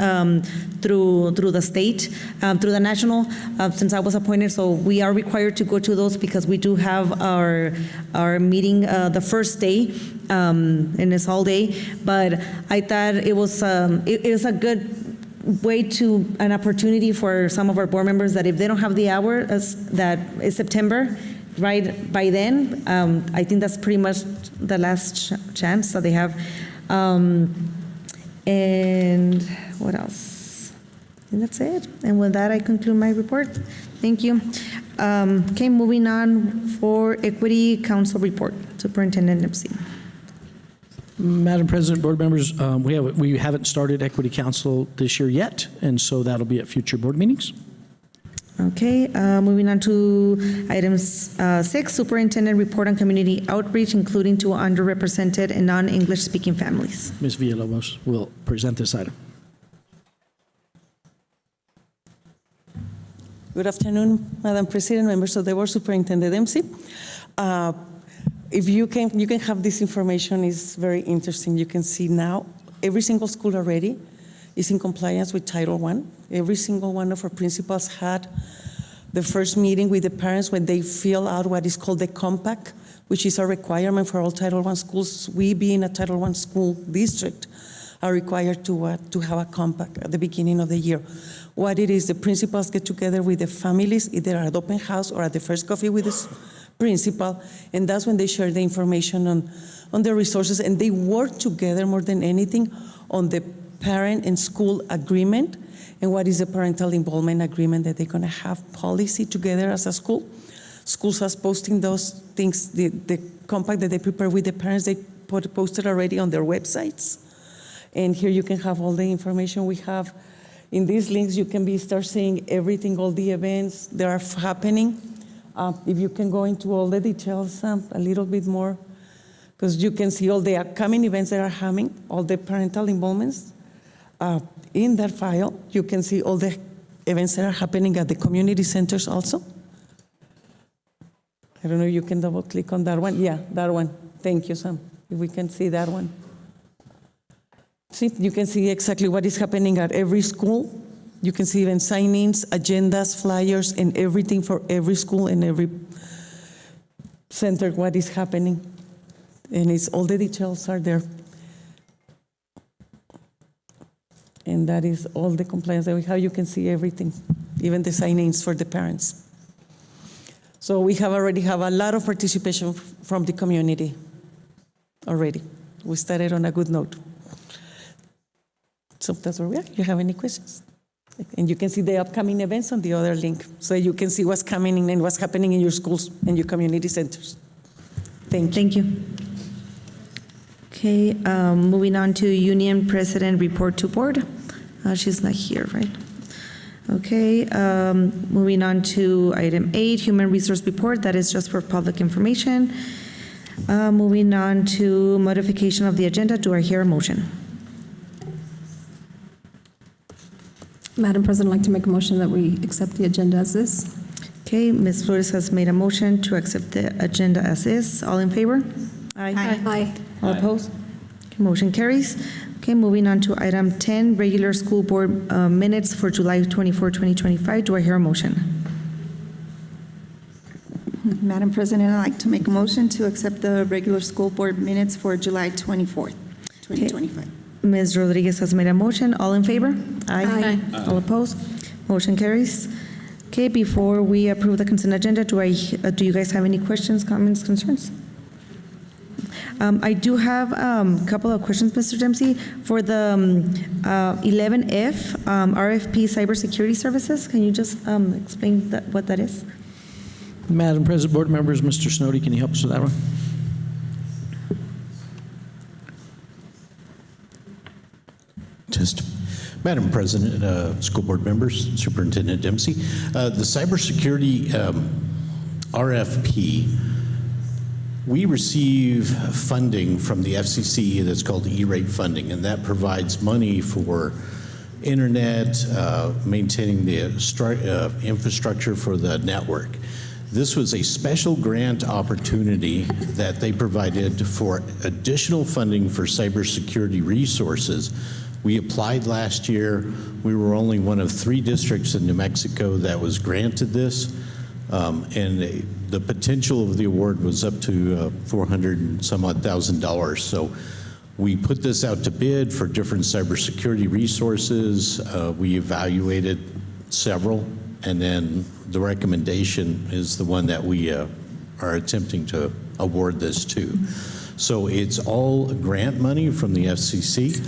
through the state, through the national, since I was appointed. So we are required to go to those because we do have our meeting the first day, and it's all day. But I thought it was a good way to an opportunity for some of our board members that if they don't have the hour that is September, right, by then, I think that's pretty much the last chance that they have. And what else? And that's it. And with that, I conclude my report. Thank you. Okay, moving on for Equity Council report. Superintendent Dempsey. Madam President, board members, we haven't started Equity Council this year yet, and so that'll be at future board meetings. Okay, moving on to items 6, Superintendent report on community outreach, including to underrepresented and non-English speaking families. Ms. Villalobos will present this item. Good afternoon, Madam President, members of the board, Superintendent Dempsey. If you can have this information, it's very interesting. You can see now every single school already is in compliance with Title I. Every single one of our principals had the first meeting with the parents when they fill out what is called the compact, which is a requirement for all Title I schools. We, being a Title I school district, are required to have a compact at the beginning of the year. What it is, the principals get together with the families, either at open house or at the first coffee with the principal, and that's when they share the information on the resources, and they work together more than anything on the parent and school agreement and what is the parental involvement agreement that they're going to have policy together as a school. Schools are posting those things, the compact that they prepare with the parents, they posted already on their websites. And here you can have all the information we have. In these links, you can start seeing everything, all the events that are happening. If you can go into all the details a little bit more, because you can see all the upcoming events that are happening, all the parental involvements. In that file, you can see all the events that are happening at the community centers also. I don't know if you can double click on that one. Yeah, that one. Thank you, Sam. If we can see that one. See, you can see exactly what is happening at every school. You can see even signings, agendas, flyers, and everything for every school and every center, what is happening. And it's all the details are there. And that is all the compliance that we have. You can see everything, even the signings for the parents. So we already have a lot of participation from the community already. We started on a good note. So that's where we are. You have any questions? And you can see the upcoming events on the other link, so you can see what's coming and what's happening in your schools and your community centers. Thank you. Thank you. Okay, moving on to Union President report to board. She's not here, right? Okay, moving on to item 8, Human Resource Report. That is just for public information. Moving on to modification of the agenda. Do I hear a motion? Madam President, I'd like to make a motion that we accept the agenda as is. Okay, Ms. Flores has made a motion to accept the agenda as is. All in favor? Aye. Aye. All opposed? Okay, motion carries. Okay, moving on to item 10, regular school board minutes for July 24, 2025. Do I hear a motion? Madam President, I'd like to make a motion to accept the regular school board minutes for July 24th, 2025. Okay. Ms. Rodriguez has made a motion. All in favor? Aye. All opposed? Motion carries. Okay, before we approve the consent agenda, do you guys have any questions, comments, concerns? I do have a couple of questions, Mr. Dempsey. For the 11F, RFP Cybersecurity Services, can you just explain what that is? Madam President, board members, Mr. Snowdy, can you help us with that one? Madam President, school board members, Superintendent Dempsey, the cybersecurity RFP, we receive funding from the FCC that's called E-rate funding, and that provides money for internet, maintaining the infrastructure for the network. This was a special grant opportunity that they provided for additional funding for cybersecurity resources. We applied last year. We were only one of 3 districts in New Mexico that was granted this, and the potential of the award was up to $400,000 and some odd. So we put this out to bid for different cybersecurity resources. We evaluated several, and then the recommendation is the one that we are attempting to award this to. So it's all grant money from the FCC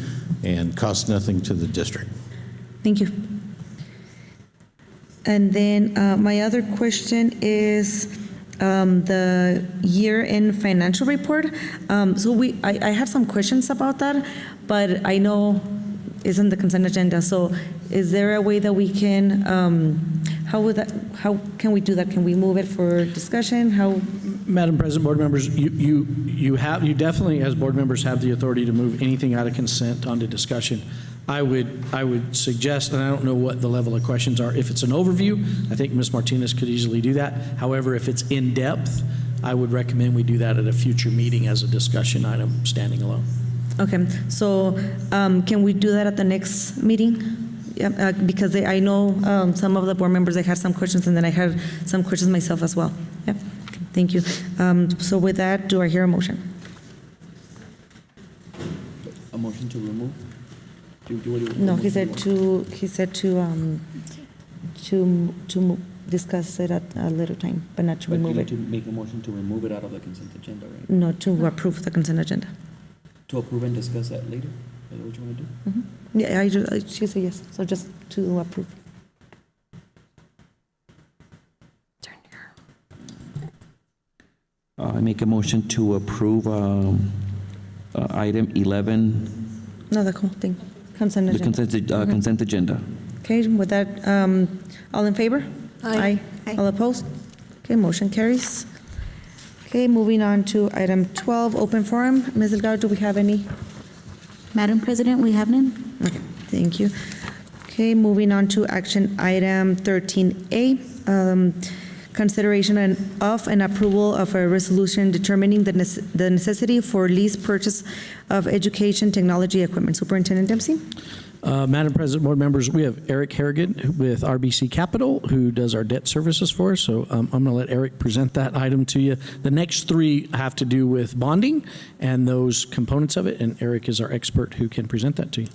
and costs nothing to the district. Thank you. And then my other question is the year-end financial report. So I have some questions about that, but I know it's on the consent agenda. So is there a way that we can, how can we do that? Can we move it for discussion? How? Madam President, board members, you definitely, as board members, have the authority to move anything out of consent onto discussion. I would suggest, and I don't know what the level of questions are, if it's an overview, I think Ms. Martinez could easily do that. However, if it's in depth, I would recommend we do that at a future meeting as a discussion item, standing alone. Okay, so can we do that at the next meeting? Yeah, because I know some of the board members, they had some questions, and then I had some questions myself as well. Yeah, thank you. So with that, do I hear a motion? A motion to remove? No, he said to discuss it at a later time, but not to remove it. To make a motion to remove it out of the consent agenda, right? No, to approve the consent agenda. To approve and discuss that later? Is that what you want to do? Mm-hmm. Yeah, she said yes, so just to approve. I make a motion to approve item 11. No, the whole thing, consent agenda. The consent agenda. Okay, with that, all in favor? Aye. All opposed? Okay, motion carries. Okay, moving on to item 12, open forum. Ms. Delgado, do we have any? Madam President, we have none. Okay, thank you. Okay, moving on to action item 13A, consideration of and approval of a resolution determining the necessity for lease purchase of education technology equipment. Superintendent Dempsey? Madam President, board members, we have Eric Harrigan with RBC Capital, who does our debt services for us. So I'm going to let Eric present that item to you. The next three have to do with bonding and those components of it, and Eric is our expert who can present that to you.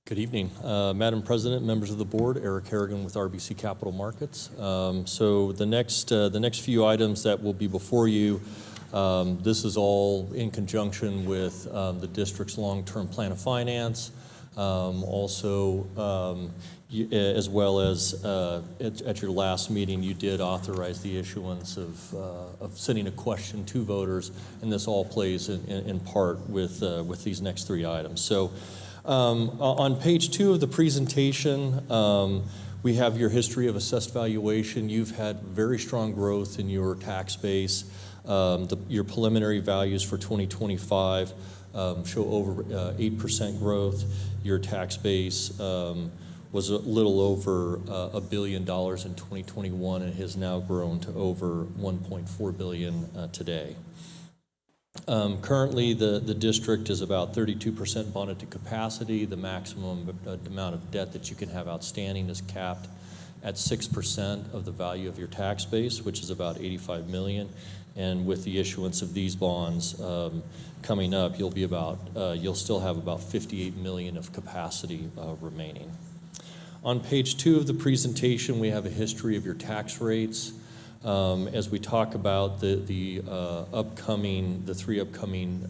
Good evening. Madam President, members of the board, Eric Harrigan with RBC Capital Markets. So the next few items that will be before you, this is all in conjunction with the district's long-term plan of finance, also as well as at your last meeting, you did authorize the issuance of sending a question to voters, and this all plays in part with these next three items. So. On page 2 of the presentation, we have your history of assessed valuation. You've had very strong growth in your tax base. Your preliminary values for 2025 show over 8% growth. Your tax base was a little over $1 billion in 2021 and has now grown to over $1.4 billion today. Currently, the district is about 32% bonded to capacity. The maximum amount of debt that you can have outstanding is capped at 6% of the value of your tax base, which is about $85 million. And with the issuance of these bonds coming up, you'll still have about $58 million of capacity remaining. On page 2 of the presentation, we have a history of your tax rates. As we talk about the three upcoming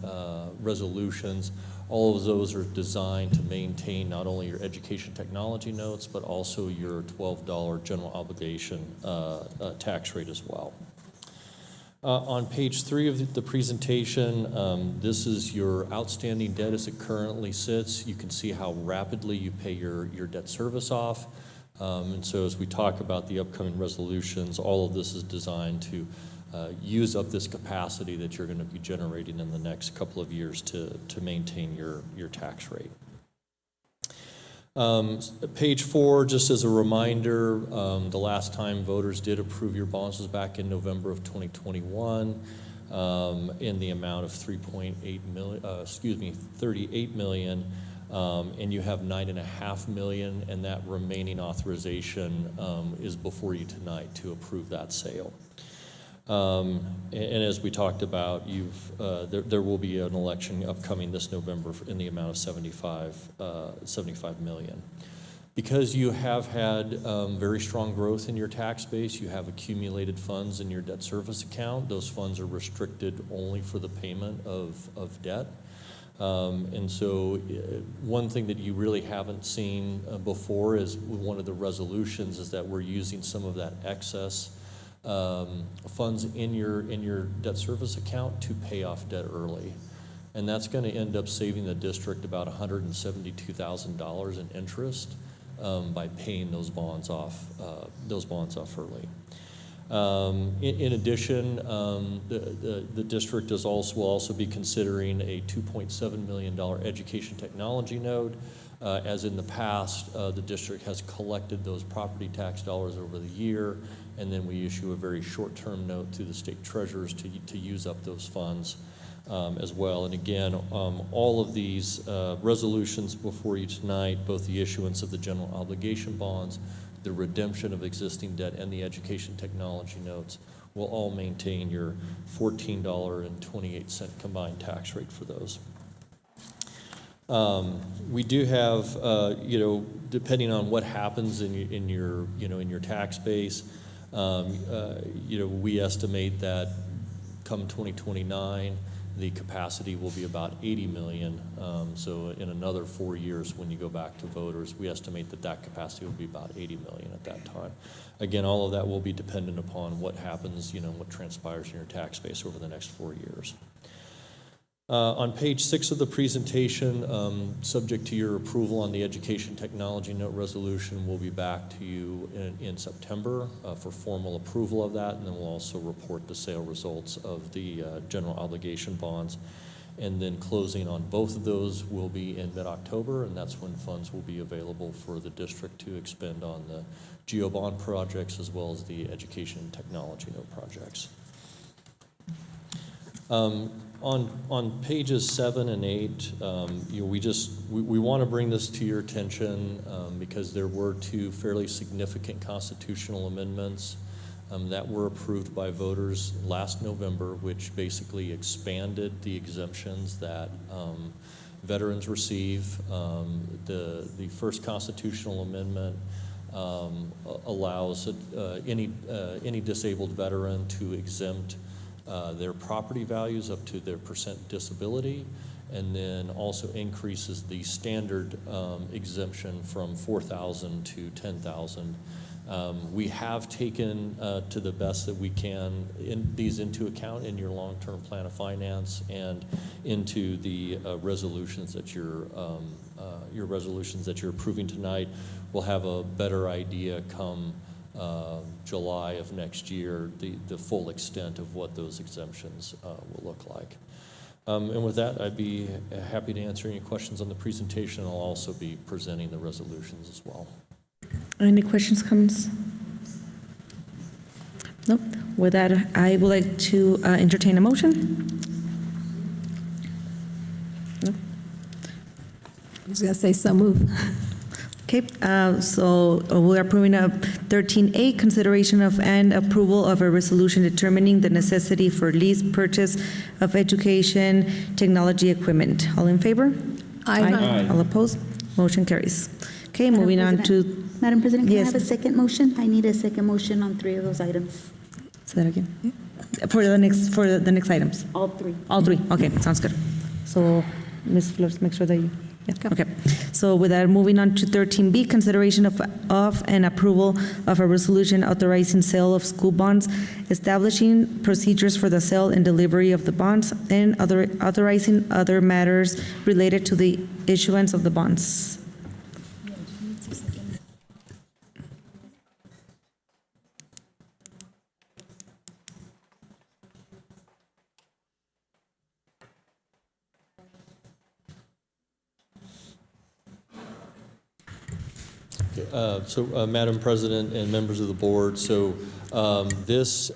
resolutions, all of those are designed to maintain not only your education technology notes, but also your $12 general obligation tax rate as well. On page 3 of the presentation, this is your outstanding debt as it currently sits. You can see how rapidly you pay your debt service off. And so as we talk about the upcoming resolutions, all of this is designed to use up this capacity that you're going to be generating in the next couple of years to maintain your tax rate. Page 4, just as a reminder, the last time voters did approve your bonds was back in November of 2021 in the amount of $38 million. And you have $9.5 million, and that remaining authorization is before you tonight to approve that sale. And as we talked about, there will be an election upcoming this November in the amount of $75 million. Because you have had very strong growth in your tax base, you have accumulated funds in your debt service account. Those funds are restricted only for the payment of debt. And so one thing that you really haven't seen before is one of the resolutions is that we're using some of that excess funds in your debt service account to pay off debt early. And that's going to end up saving the district about $172,000 in interest by paying those bonds off early. In addition, the district will also be considering a $2.7 million education technology note. As in the past, the district has collected those property tax dollars over the year, and then we issue a very short-term note to the state treasurers to use up those funds as well. And again, all of these resolutions before you tonight, both the issuance of the general obligation bonds, the redemption of existing debt, and the education technology notes will all maintain your $14.28 combined tax rate for those. We do have, depending on what happens in your tax base, we estimate that come 2029, the capacity will be about 80 million. So in another 4 years, when you go back to voters, we estimate that capacity will be about 80 million at that time. Again, all of that will be dependent upon what happens, what transpires in your tax base over the next 4 years. On page 6 of the presentation, subject to your approval on the education technology note resolution, we'll be back to you in September for formal approval of that, and then we'll also report the sale results of the general obligation bonds. And then closing on both of those will be in mid-October, and that's when funds will be available for the district to expend on the GEO bond projects as well as the education technology note projects. On pages 7 and 8, we want to bring this to your attention because there were 2 fairly significant constitutional amendments that were approved by voters last November, which basically expanded the exemptions that veterans receive. The first constitutional amendment allows any disabled veteran to exempt their property values up to their % disability, and then also increases the standard exemption from $4,000 to $10,000. We have taken to the best that we can these into account in your long-term plan of finance and into the resolutions that your resolutions that you're approving tonight. We'll have a better idea come July of next year, the full extent of what those exemptions will look like. And with that, I'd be happy to answer any questions on the presentation. I'll also be presenting the resolutions as well. Any questions, comments? Nope. With that, I would like to entertain a motion. No? I was going to say so move. Okay, so we are approving a 13A, consideration of and approval of a resolution determining the necessity for lease purchase of education technology equipment. All in favor? Aye. All opposed? Motion carries. Okay, moving on to. Madam President, can I Yes. have a second motion? I need a second motion on 3 of those items. Say that again. For the next items. All 3. All 3. Okay, sounds good. So, Ms. Flores, make sure that you. Yeah. Okay. So with that, moving on to 13B, consideration of and approval of a resolution authorizing sale of school bonds, establishing procedures for the sale and delivery of the bonds, and authorizing other matters related to the issuance of the bonds. Madam President and members of the board, this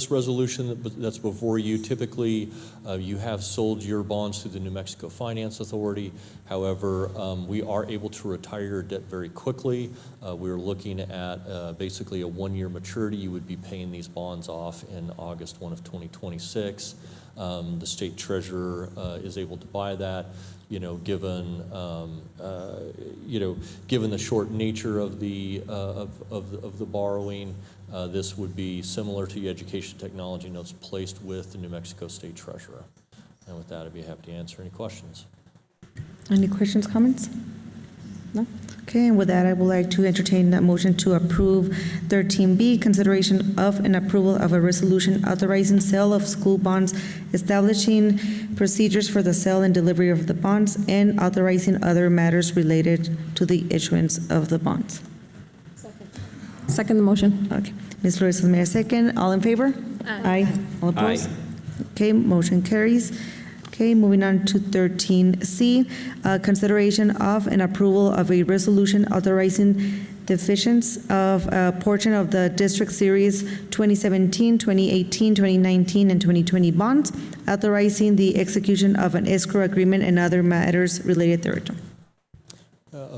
resolution that's before you, typically you have sold your bonds to the New Mexico Finance Authority. However, we are able to retire your debt very quickly. We're looking at basically a 1-year maturity. You would be paying these bonds off in August 1 of 2026. The state treasurer is able to buy that. Given the short nature of the borrowing, this would be similar to the education technology notes placed with the New Mexico State Treasurer. And with that, I'd be happy to answer any questions. Any questions, comments? No? Okay, and with that, I would like to entertain a motion to approve 13B, consideration of and approval of a resolution authorizing sale of school bonds, establishing procedures for the sale and delivery of the bonds, and authorizing other matters related to the issuance of the bonds. Second the motion. Okay. Ms. Flores has made a second. All in favor? Aye. All opposed? Okay, motion carries. Okay, moving on to 13C, consideration of and approval of a resolution authorizing the issuance of a portion of the District Series 2017, 2018, 2019, and 2020 bonds, authorizing the execution of an escrow agreement and other matters related thereto.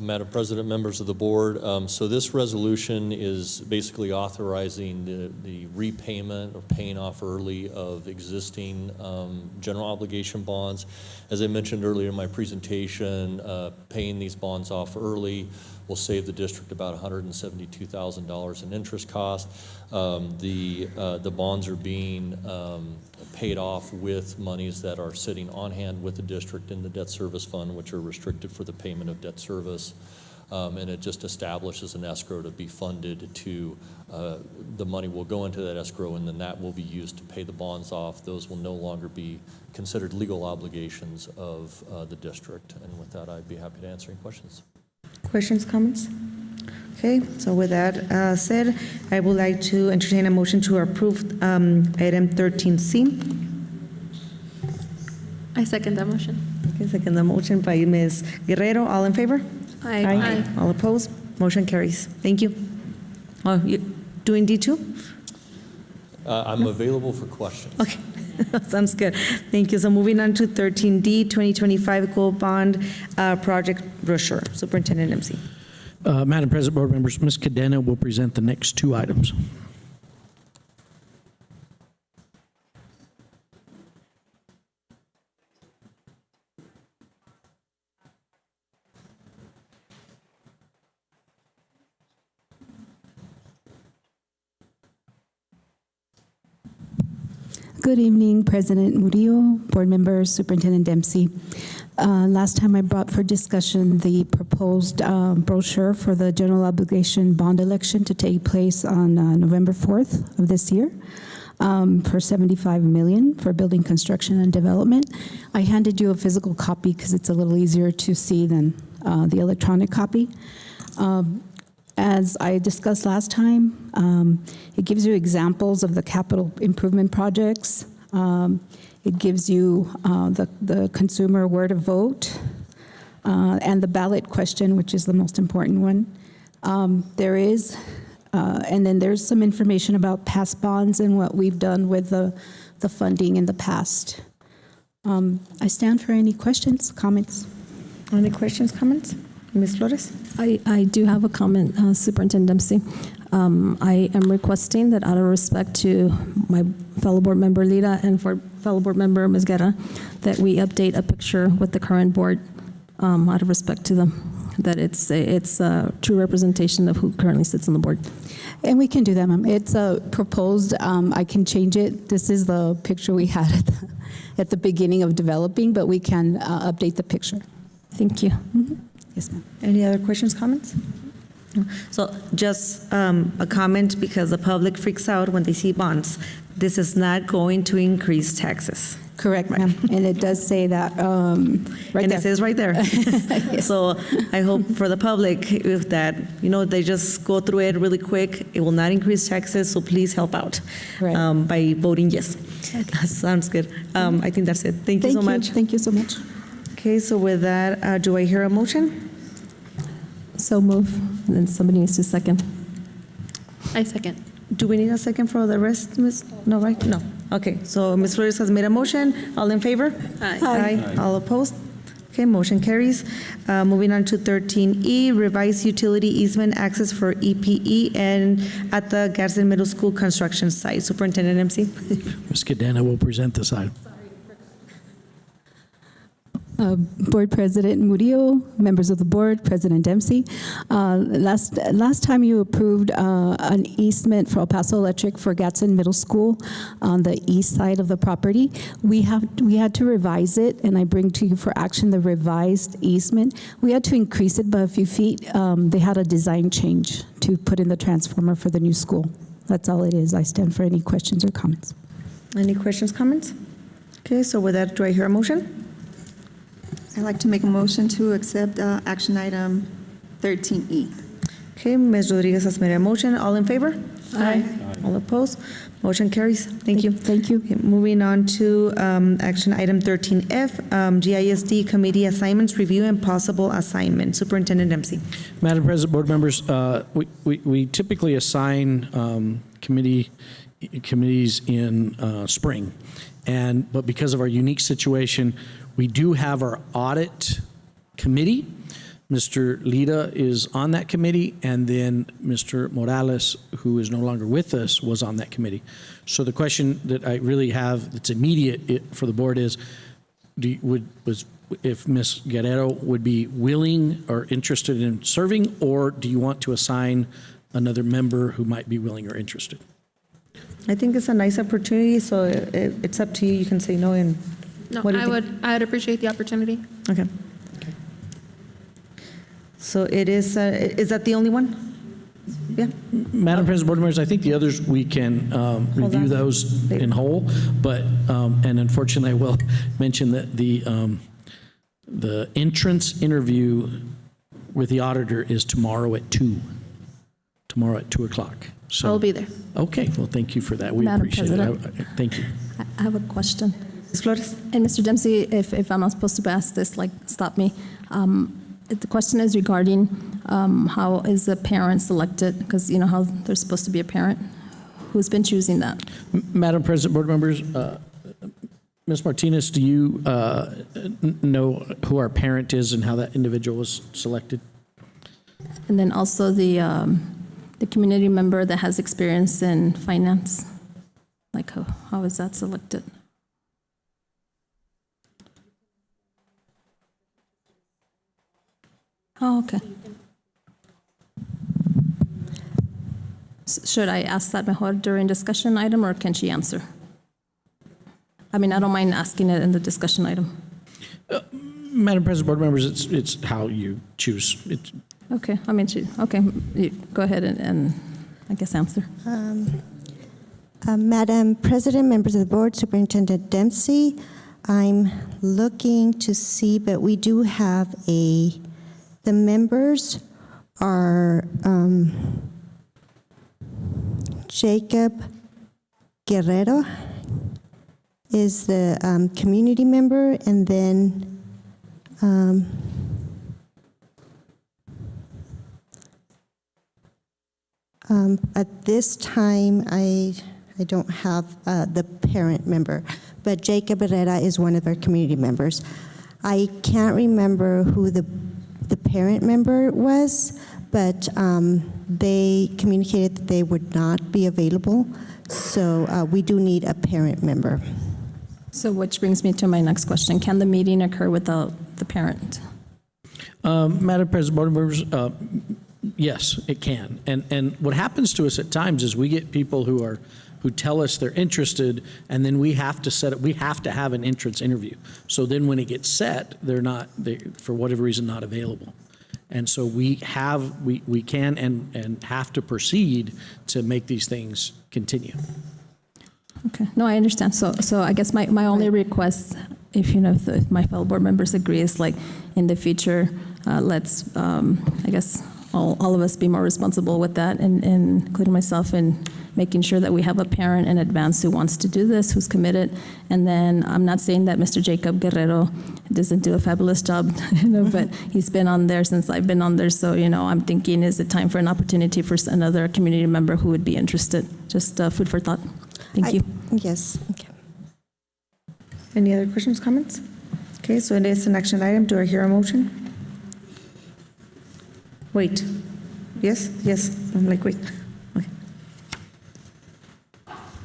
Madam President, members of the board, so this resolution is basically authorizing the repayment or paying off early of existing general obligation bonds. As I mentioned earlier in my presentation, paying these bonds off early will save the district about $172,000 in interest costs. The bonds are being paid off with monies that are sitting on hand with the district in the debt service fund, which are restricted for the payment of debt service. And it just establishes an escrow to be funded to, the money will go into that escrow, and then that will be used to pay the bonds off. Those will no longer be considered legal obligations of the district. And with that, I'd be happy to answer any questions. Questions, comments? Okay, so with that said, I would like to entertain a motion to approve item 13C. I second that motion. Okay, second the motion by Ms. Guerrero. All in favor? Aye. All opposed? Motion carries. Thank you. Oh, you doing D2? I'm available for questions. Okay, sounds good. Thank you. So moving on to 13D, 2025 Gold Bond Project Brochure. Superintendent Dempsey. Madam President, board members, Ms. Cadena will present the next two items. Good evening, President Murillo, board members, Superintendent Dempsey. Last time I brought for discussion the proposed brochure for the general obligation bond election to take place on November 4th of this year for $75 million for building construction and development. I handed you a physical copy because it's a little easier to see than the electronic copy. As I discussed last time, it gives you examples of the capital improvement projects. It gives you the consumer where to vote and the ballot question, which is the most important one. And then there's some information about past bonds and what we've done with the funding in the past. I stand for any questions, comments. Any questions, comments? Ms. Flores? I do have a comment, Superintendent Dempsey. I am requesting that out of respect to my fellow board member Lita and for fellow board member Ms. Guerra, that we update a picture with the current board out of respect to them, that it's a true representation of who currently sits on the board. And we can do that, ma'am. It's proposed. I can change it. This is the picture we had at the beginning of developing, but we can update the picture. Thank you. Mm-hmm. Yes, ma'am. Any other questions, comments? No. So just a comment, because the public freaks out when they see bonds. This is not going to increase taxes. Correct, ma'am. And it does say that right and there. it says right there. Yes. So I hope for the public, if that, they just go through it really quick. It will not increase taxes, so please help out by voting yes. That sounds good. I think that's it. Thank you so much. Thank you so much. Okay, so with that, do I hear a motion? So move. And then somebody needs to second. I second. Do we need a second for the rest, Ms.? No, right? No. Okay, so Ms. Flores has made a motion. All in favor? Aye. Aye. All opposed? Okay, motion carries. Moving on to 13E, revised utility easement access for EPE and at the Gadsden Middle School construction site. Superintendent Dempsey. Ms. Cadena will present this item. Board President Murillo, members of the board, President Dempsey. Last time you approved an easement for El Paso Electric for Gadsden Middle School on the east side of the property. We had to revise it, and I bring to you for action the revised easement. We had to increase it by a few feet. They had a design change to put in the transformer for the new school. That's all it is. I stand for any questions or comments. Any questions, comments? Okay, so with that, do I hear a motion? I'd like to make a motion to accept action item 13E. Okay, Ms. Rodriguez has made a motion. All in favor? Aye. All opposed? Motion carries. Thank you. Thank you. Okay, moving on to action item 13F, GISD committee assignments, review and possible assignment. Superintendent Dempsey. Madam President, board members, we typically assign committees in spring, but because of our unique situation, we do have our audit committee. Mr. Lida is on that committee, and then Mr. Morales, who is no longer with us, was on that committee. So the question that I really have that's immediate for the board is, if Ms. Guerrero would be willing or interested in serving, or do you want to assign another member who might be willing or interested? I think it's a nice opportunity, so it's up to you. You can say no. And No, what do you think? I'd appreciate the opportunity. Okay. So it is that the only one? Yeah. Madam President, board members, I think the others we can review those in whole, but and unfortunately, I will mention that the entrance interview with the auditor is tomorrow at 2. Tomorrow at 2 o'clock. So I'll be there. Okay. Well, thank you for that. We Madam appreciate President. it. Thank you. I have a question. Ms. Flores? And Mr. Dempsey, if I'm not supposed to ask this, stop me. The question is regarding how is a parent selected? Because you know how there's supposed to be a parent. Who's been choosing that? Madam President, board members, Ms. Martinez, do you know who our parent is and how that individual was selected? And then also the community member that has experience in finance. Like how is that selected? Oh, okay. Should I ask that mejor during discussion item, or can she answer? I mean, I don't mind asking it in the discussion item. Madam President, board members, it's how you choose. Okay, I mean, okay, you go ahead and I guess answer. Madam President, members of the board, Superintendent Dempsey, I'm looking to see, but we do have the members are Jacob Guerrero is the community member, and then at this time, I don't have the parent member, but Jacob Herrera is one of our community members. I can't remember who the parent member was, but they communicated that they would not be available, so we do need a parent member. So which brings me to my next question. Can the meeting occur without the parent? Madam President, board members, yes, it can. And what happens to us at times is we get people who tell us they're interested, and then we have to have an entrance interview. So then when it gets set, they're for whatever reason not available. And so we can and have to proceed to make these things continue. Okay, no, I understand. So I guess my only request, if my fellow board members agree, is like in the future, let's, I guess, all of us be more responsible with that, and including myself, in making sure that we have a parent in advance who wants to do this, who's committed. And then I'm not saying that Mr. Jacob Guerrero doesn't do a fabulous job, but he's been on there since I've been on there. So, I'm thinking, is it time for an opportunity for another community member who would be interested? Just food for thought. Thank you. Yes. Okay. Any other questions, comments? Okay, so it is an action item. Do I hear a motion? Wait. Yes? Yes. I'm like, wait. Okay.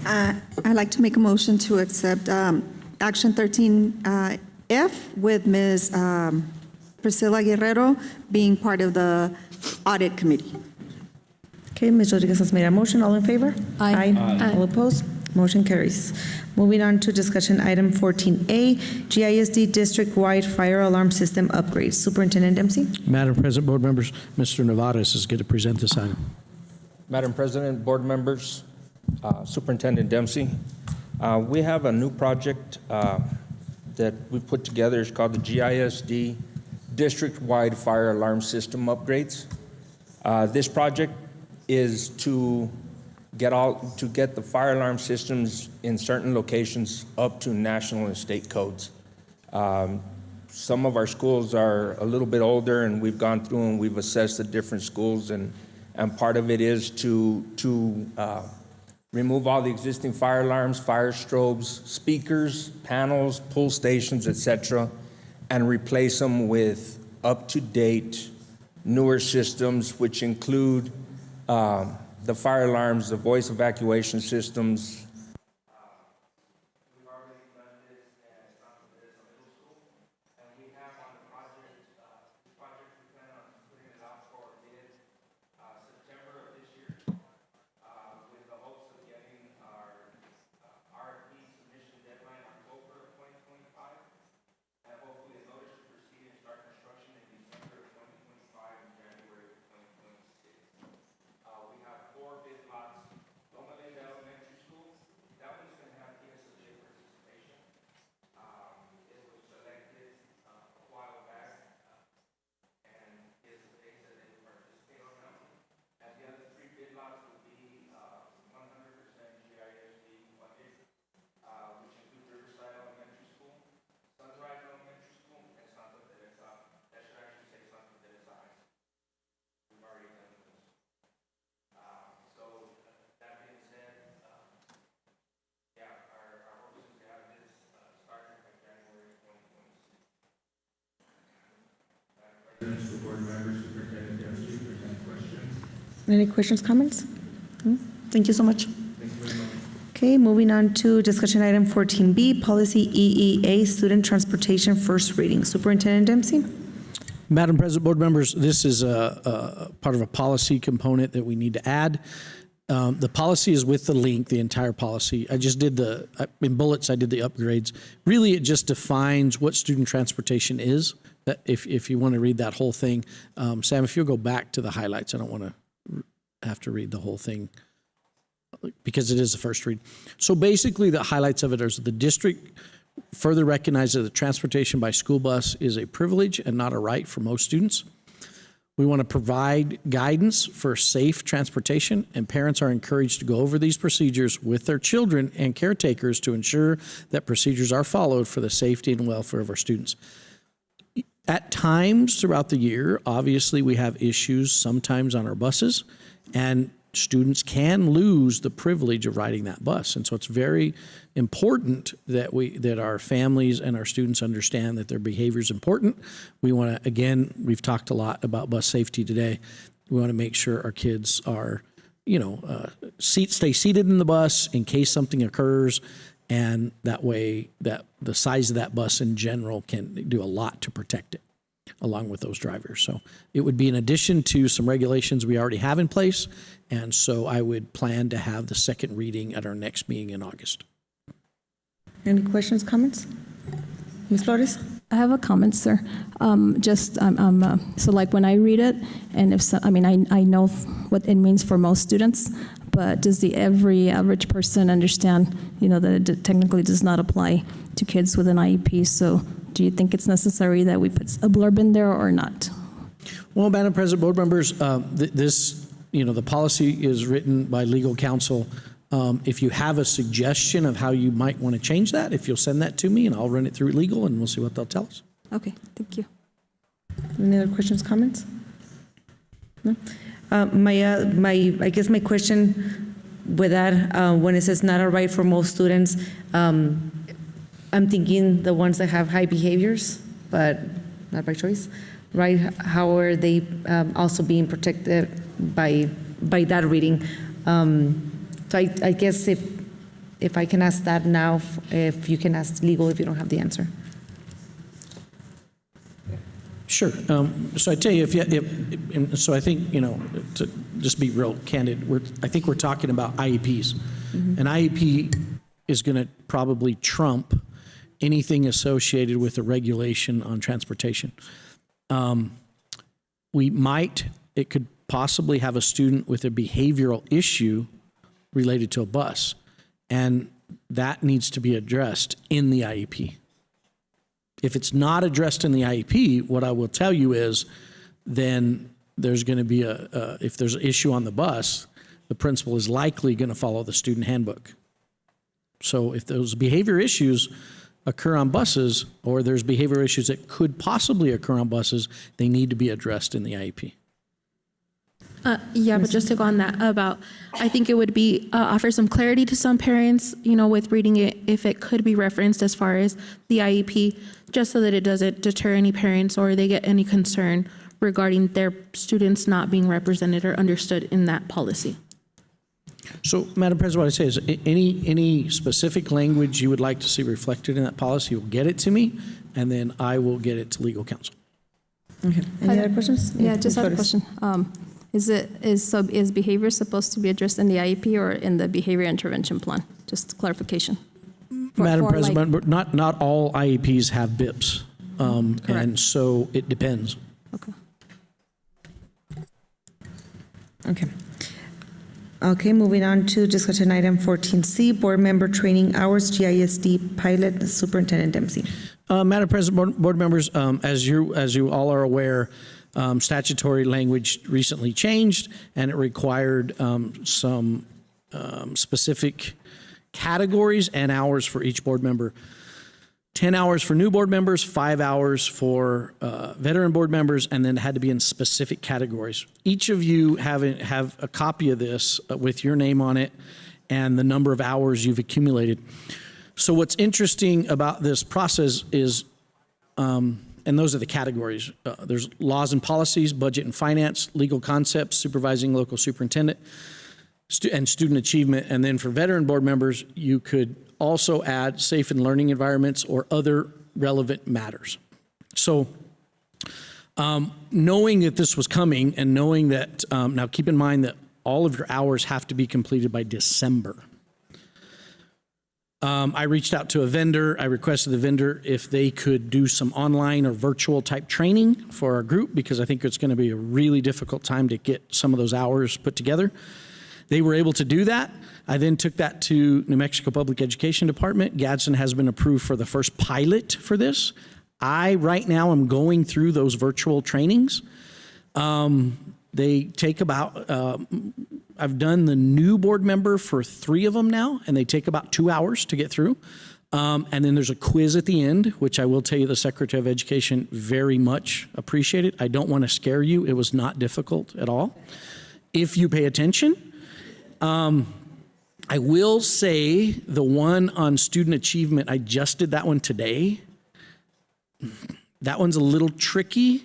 I'd like to make a motion to accept action 13A F with Ms. Priscilla Guerrero being part of the audit committee. Okay, Ms. Rodriguez has made a motion. All in favor? Aye. All opposed? Motion carries. Moving on to discussion item 14A, GISD district-wide fire alarm system upgrades. Superintendent Dempsey. Madam President, board members, Mr. Nevares is going to present this item. Madam President, board members, Superintendent Dempsey, we have a new project that we put together. It's called the GISD district-wide fire alarm system upgrades. This project is to get the fire alarm systems in certain locations up to national and state codes. Some of our schools are a little bit older, and we've gone through and we've assessed the different schools, and part of it is to remove all the existing fire alarms, fire strobes, speakers, panels, pull stations, etc., and replace them with up-to-date, newer systems, which include the fire alarms, the voice evacuation systems. We've already done this at Santa Teresa Middle School, and we have on the project, we plan on putting it out for bid September of this year, with the hopes of getting our RFP submission deadline October of 2025, and hopefully a notice to proceed and start construction in December of 2025 and January of 2026. We have 4 bid lots. Loma Linda Elementary School, that one's going to have PSLJ participation. It was selected a while back, and PSLJ said they would participate on that one. And the other 3 bid lots will be 100% GISD funded, which include Riverside Elementary School, Sunrise Elementary School, and Santa Teresa. That should actually say Santa Teresa High School. We've already done those. So that being said, our hope is to have this started by January 2026. President, school board members, Superintendent Dempsey, if there's any questions. Any questions, comments? No? Thank you so much. Thank you very much. Okay, moving on to discussion item 14B, policy EEA, student transportation, first reading. Superintendent Dempsey. Madam President, board members, this is a part of a policy component that we need to add. The policy is with the link, the entire policy. I just did in bullets, I did the upgrades. Really, it just defines what student transportation is. That if you want to read that whole thing. Sam, if you'll go back to the highlights, I don't want to have to read the whole thing because it is the first read. So basically, the highlights of it are the district further recognizes that transportation by school bus is a privilege and not a right for most students. We want to provide guidance for safe transportation, and parents are encouraged to go over these procedures with their children and caretakers to ensure that procedures are followed for the safety and welfare of our students. At times throughout the year, obviously we have issues sometimes on our buses, and students can lose the privilege of riding that bus. And so it's very important that our families and our students understand that their behavior is important. We want to, again, we've talked a lot about bus safety today. We want to make sure our kids are, stay seated in the bus in case something occurs, and that way that the size of that bus in general can do a lot to protect it, along with those drivers. So it would be in addition to some regulations we already have in place, and so I would plan to have the second reading at our next meeting in August. Any questions, comments? Ms. Flores? I have a comment, sir. So like when I read it, and I know what it means for most students, but does every average person understand, that it technically does not apply to kids with an IEP? So do you think it's necessary that we put a blurb in there or not? Well, Madam President, board members, the policy is written by legal counsel. If you have a suggestion of how you might want to change that, if you'll send that to me, and I'll run it through legal, and we'll see what they'll tell us. Okay, thank you. Any other questions, comments? No? I guess my question with that, when it says not a right for most students, I'm thinking the ones that have high behaviors, but not by choice, right? How are they also being protected by that reading? So I guess if I can ask that now, if you can ask legal if you don't have the answer. Sure. So I tell you, so I think, to just be real candid, I think we're talking about IEPs. An IEP is going to probably trump anything associated with a regulation on transportation. It could possibly have a student with a behavioral issue related to a bus, and that needs to be addressed in the IEP. If it's not addressed in the IEP, what I will tell you is then there's going to be if there's an issue on the bus, the principal is likely going to follow the student handbook. So if those behavior issues occur on buses, or there's behavior issues that could possibly occur on buses, they need to be addressed in the IEP. Yeah, but just to go on that I think it would be offer some clarity to some parents, with reading it, if it could be referenced as far as the IEP, just so that it doesn't deter any parents or they get any concern regarding their students not being represented or understood in that policy. So, Madam President, what I say is any specific language you would like to see reflected in that policy, will get it to me, and then I will get it to legal counsel. Okay. Any other questions? Yeah, just have a question. Is behavior supposed to be addressed in the IEP or in the behavior intervention plan? Just clarification. Madam President, not all IEPs have BIPs, and so it depends. Okay. Okay, moving on to discussion item 14C, board member training hours, GISD pilot, Superintendent Dempsey. Madam President, board members, as you all are aware, statutory language recently changed, and it required some specific categories and hours for each board member. 10 hours for new board members, 5 hours for veteran board members, and then it had to be in specific categories. Each of you have a copy of this with your name on it and the number of hours you've accumulated. So what's interesting about this process is, and those are the categories. There's laws and policies, budget and finance, legal concepts, supervising local superintendent, and student achievement. And then for veteran board members, you could also add safe and learning environments or other relevant matters. So knowing that this was coming and knowing that, now keep in mind that all of your hours have to be completed by December. I reached out to a vendor. I requested the vendor if they could do some online or virtual type training for our group, because I think it's going to be a really difficult time to get some of those hours put together. They were able to do that. I then took that to New Mexico Public Education Department. Gadsden has been approved for the first pilot for this. I, right now, am going through those virtual trainings. They take about, I've done the new board member for 3 of them now, and they take about 2 hours to get through. And then there's a quiz at the end, which I will tell you the Secretary of Education very much appreciated. I don't want to scare you. It was not difficult at all, if you pay attention. I will say the one on student achievement, I just did that one today. That one's a little tricky.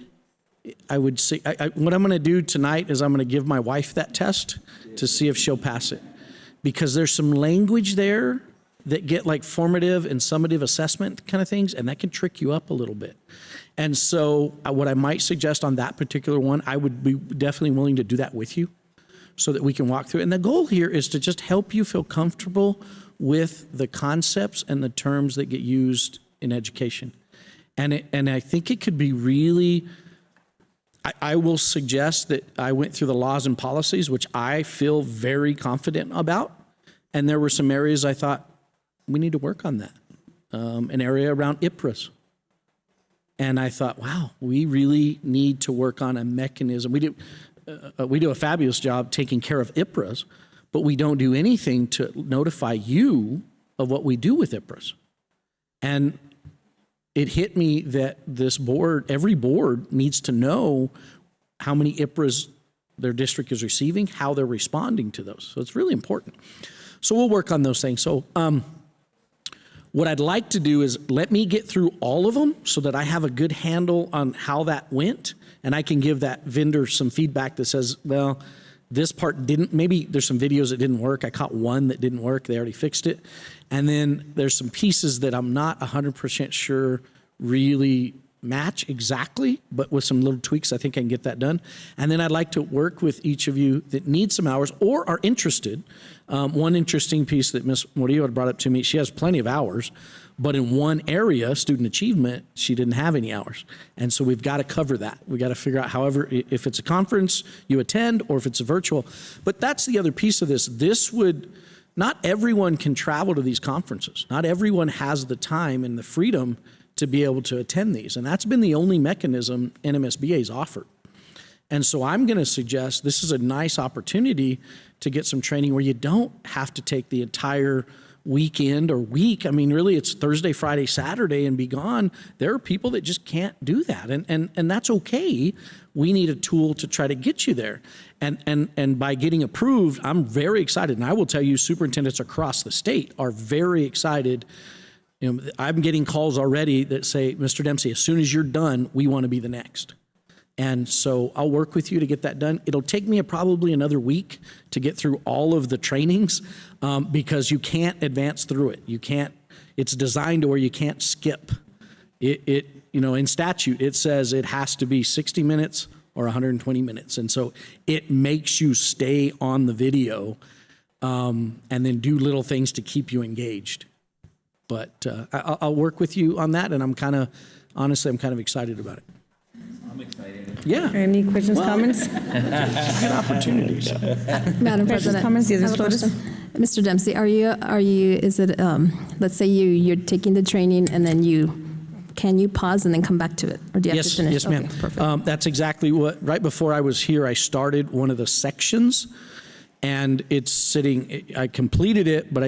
I would say, what I'm going to do tonight is I'm going to give my wife that test to see if she'll pass it. Because there's some language there that get like formative and summative assessment kind of things, and that can trick you up a little bit. And so what I might suggest on that particular one, I would be definitely willing to do that with you, so that we can walk through. And the goal here is to just help you feel comfortable with the concepts and the terms that get used in education. And I think it could be really, I will suggest that I went through the laws and policies, which I feel very confident about. And there were some areas I thought, we need to work on that. An area around IPRAs. And I thought, wow, we really need to work on a mechanism. We do a fabulous job taking care of IPRAs, but we don't do anything to notify you of what we do with IPRAs. And it hit me that this board, every board needs to know how many IPRAs their district is receiving, how they're responding to those. So it's really important. So we'll work on those things. So what I'd like to do is let me get through all of them so that I have a good handle on how that went. And I can give that vendor some feedback that says, well, this part didn't, maybe there's some videos that didn't work. I caught one that didn't work. They already fixed it. And then there's some pieces that I'm not 100% sure really match exactly, but with some little tweaks, I think I can get that done. And then I'd like to work with each of you that need some hours or are interested. One interesting piece that Ms. Murillo had brought up to me, she has plenty of hours, but in one area, student achievement, she didn't have any hours. And so we've got to cover that. We've got to figure out, however, if it's a conference you attend or if it's a virtual. But that's the other piece of this. Not everyone can travel to these conferences. Not everyone has the time and the freedom to be able to attend these. And that's been the only mechanism NMSBA's offered. And so I'm going to suggest this is a nice opportunity to get some training where you don't have to take the entire weekend or week. I mean, really, it's Thursday, Friday, Saturday, and be gone. There are people that just can't do that, and that's okay. We need a tool to try to get you there. And by getting approved, I'm very excited. And I will tell you, superintendents across the state are very excited. You know, I'm getting calls already that say, Mr. Dempsey, as soon as you're done, we want to be the next. And so I'll work with you to get that done. It'll take me probably another week to get through all of the trainings because you can't advance through it. You can't, it's designed to where you can't skip. In statute, it says it has to be 60 minutes or 120 minutes. And so it makes you stay on the video and then do little things to keep you engaged. But I'll work with you on that, and I'm kind of excited about it. I'm excited. Yeah. Any questions, comments? Good opportunities. Madam President, comments? Yes, I have a Flores? question. Mr. Dempsey, is it, let's say you're taking the training and then can you pause and then come back to it? Or do you have to finish? Yes, ma'am. Okay, perfect. That's exactly what, right before I was here, I started one of the sections, and it's sitting, I completed it, but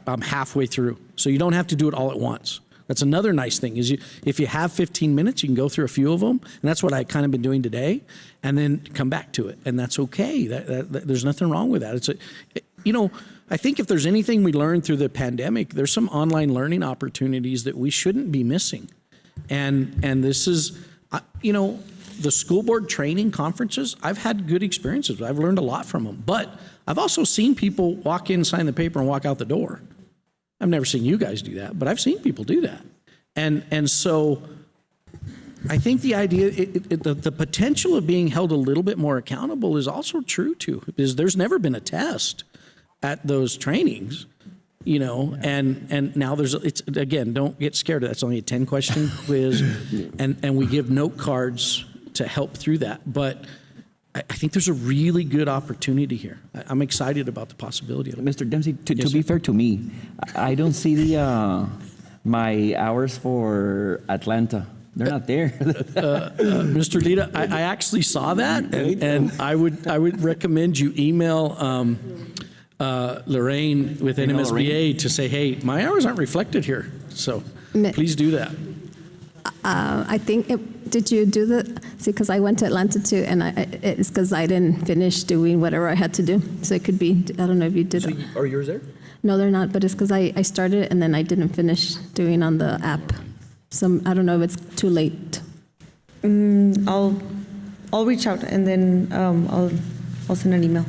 I'm halfway through. So you don't have to do it all at once. That's another nice thing is if you have 15 minutes, you can go through a few of them. And that's what I kind of been doing today, and then come back to it. And that's okay. There's nothing wrong with that. I think if there's anything we learned through the pandemic, there's some online learning opportunities that we shouldn't be missing. And this is, the school board training conferences, I've had good experiences. I've learned a lot from them. But I've also seen people walk in, sign the paper, and walk out the door. I've never seen you guys do that, but I've seen people do that. And so I think the idea, the potential of being held a little bit more accountable is also true too, because there's never been a test at those trainings, and now again, don't get scared of that. It's only a 10-question quiz, and we give note cards to help through that. But I think there's a really good opportunity here. I'm excited about the possibility of it. Mr. Dempsey, to be fair to me, I don't see my hours for Atlanta. They're not there. Mr. Lita, I actually saw that, and I would recommend you email Lorraine with NMSBA to say, hey, my hours aren't reflected here. So please do that. I think, did you do because I went to Atlanta too, and it's because I didn't finish doing whatever I had to do. So it could be, I don't know if you did. Are yours there? No, they're not, but it's because I started and then I didn't finish doing on the app. So I don't know if it's too late. I'll reach out and then I'll send an email.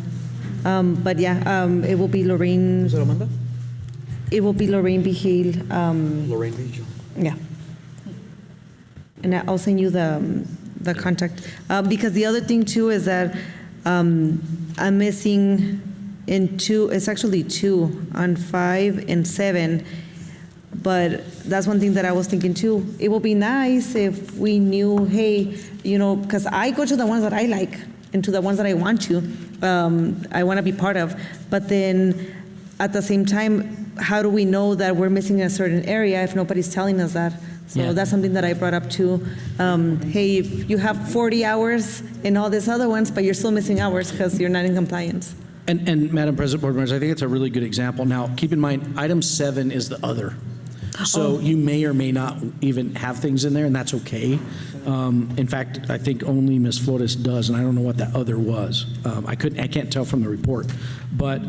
But yeah, it will be Lorraine. Is that Amanda? It will be Lorraine Vigil. Lorraine Vigil. Yeah. And I'll send you the contact. Because the other thing too is that I'm missing in two, it's actually 2 on 5 and 7. But that's one thing that I was thinking too. It would be nice if we knew, hey, because I go to the ones that I like and to the ones that I want to be part of. But then at the same time, how do we know that we're missing a certain area if nobody's telling us that? So that's something that I brought up too. Hey, if you have 40 hours in all these other ones, but you're still missing hours because you're not in compliance. And Madam President, Board members, I think it's a really good example. Now, keep in mind, item 7 is the other. So you may or may not even have things in there, and that's okay. In fact, I think only Ms. Flores does, and I don't know what that other was. I can't tell from the report. But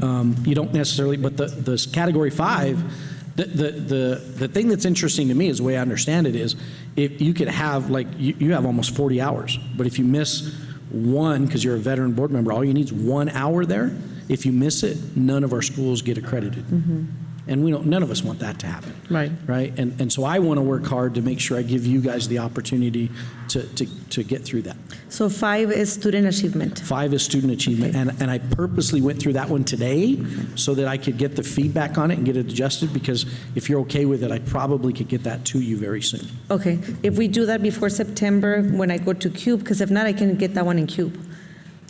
you don't necessarily, but the category 5, the thing that's interesting to me is the way I understand it is if you could have you have almost 40 hours, but if you miss one, because you're a veteran board member, all you need is 1 hour there. If you miss it, none of our schools get accredited. And none of us want that to happen. Right. Right? And so I want to work hard to make sure I give you guys the opportunity to get through that. So 5 is student achievement. 5 is student achievement, and I purposely went through that one today so that I could get the feedback on it and get it adjusted, because if you're okay with it, I probably could get that to you very soon. Okay, if we do that before September, when I go to CUBE, because if not, I can get that one in CUBE.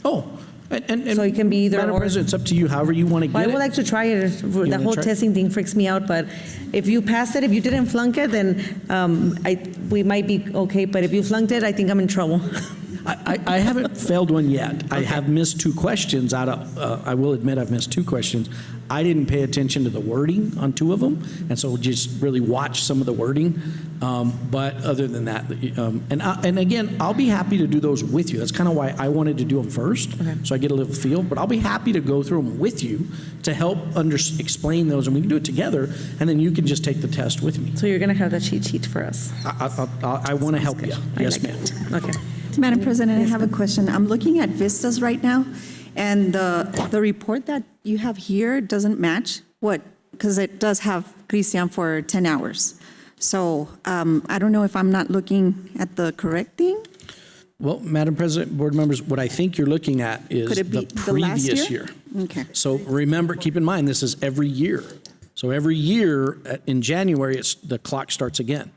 Oh, and so it can be either Madam or. President, it's up to you, however you want to Well, get I would it. like to try it. The wanna whole try it? testing thing freaks me out, but if you pass it, if you didn't flunk it, then we might be okay, but if you flunked it, I think I'm in trouble. I haven't failed one yet. I have missed 2 questions out of, I will admit I've missed 2 questions. I didn't pay attention to the wording on 2 of them, and so just really watch some of the wording. But other than that, and again, I'll be happy to do those with you. That's kind of why I wanted to do them first, so I get a little feel. But I'll be happy to go through them with you to help explain those, and we can do it together, and then you can just take the test with me. So you're going to have that cheat sheet for us. I want to help you. Yes, ma'am. Okay. Madam President, I have a question. I'm looking at Vistas right now, and the report that you have here doesn't match because it does have Christian for 10 hours. So I don't know if I'm not looking at the correct thing. Well, Madam President, board members, what I think you're looking at is Could it be the the last previous year? year. Okay. So remember, keep in mind, this is every year. So every year in January, the clock starts again.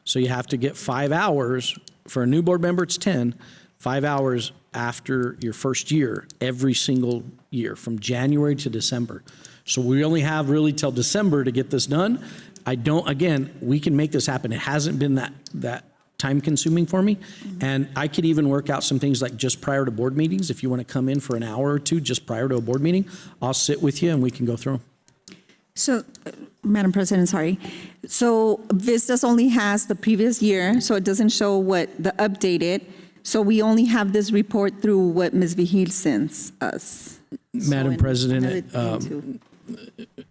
So you have to get 5 hours. For a new board member, it's 10, 5 hours after your first year, every single year, from January to December. So we only have really till December to get this done. Again, we can make this happen. It hasn't been that time consuming for me. And I could even work out some things like just prior to board meetings. If you want to come in for an hour or 2 just prior to a board meeting, I'll sit with you and we can go through them. So, Madam President, sorry. So Vistas only has the previous year, so it doesn't show what the updated. So we only have this report through what Ms. Vigil sends us. Madam President,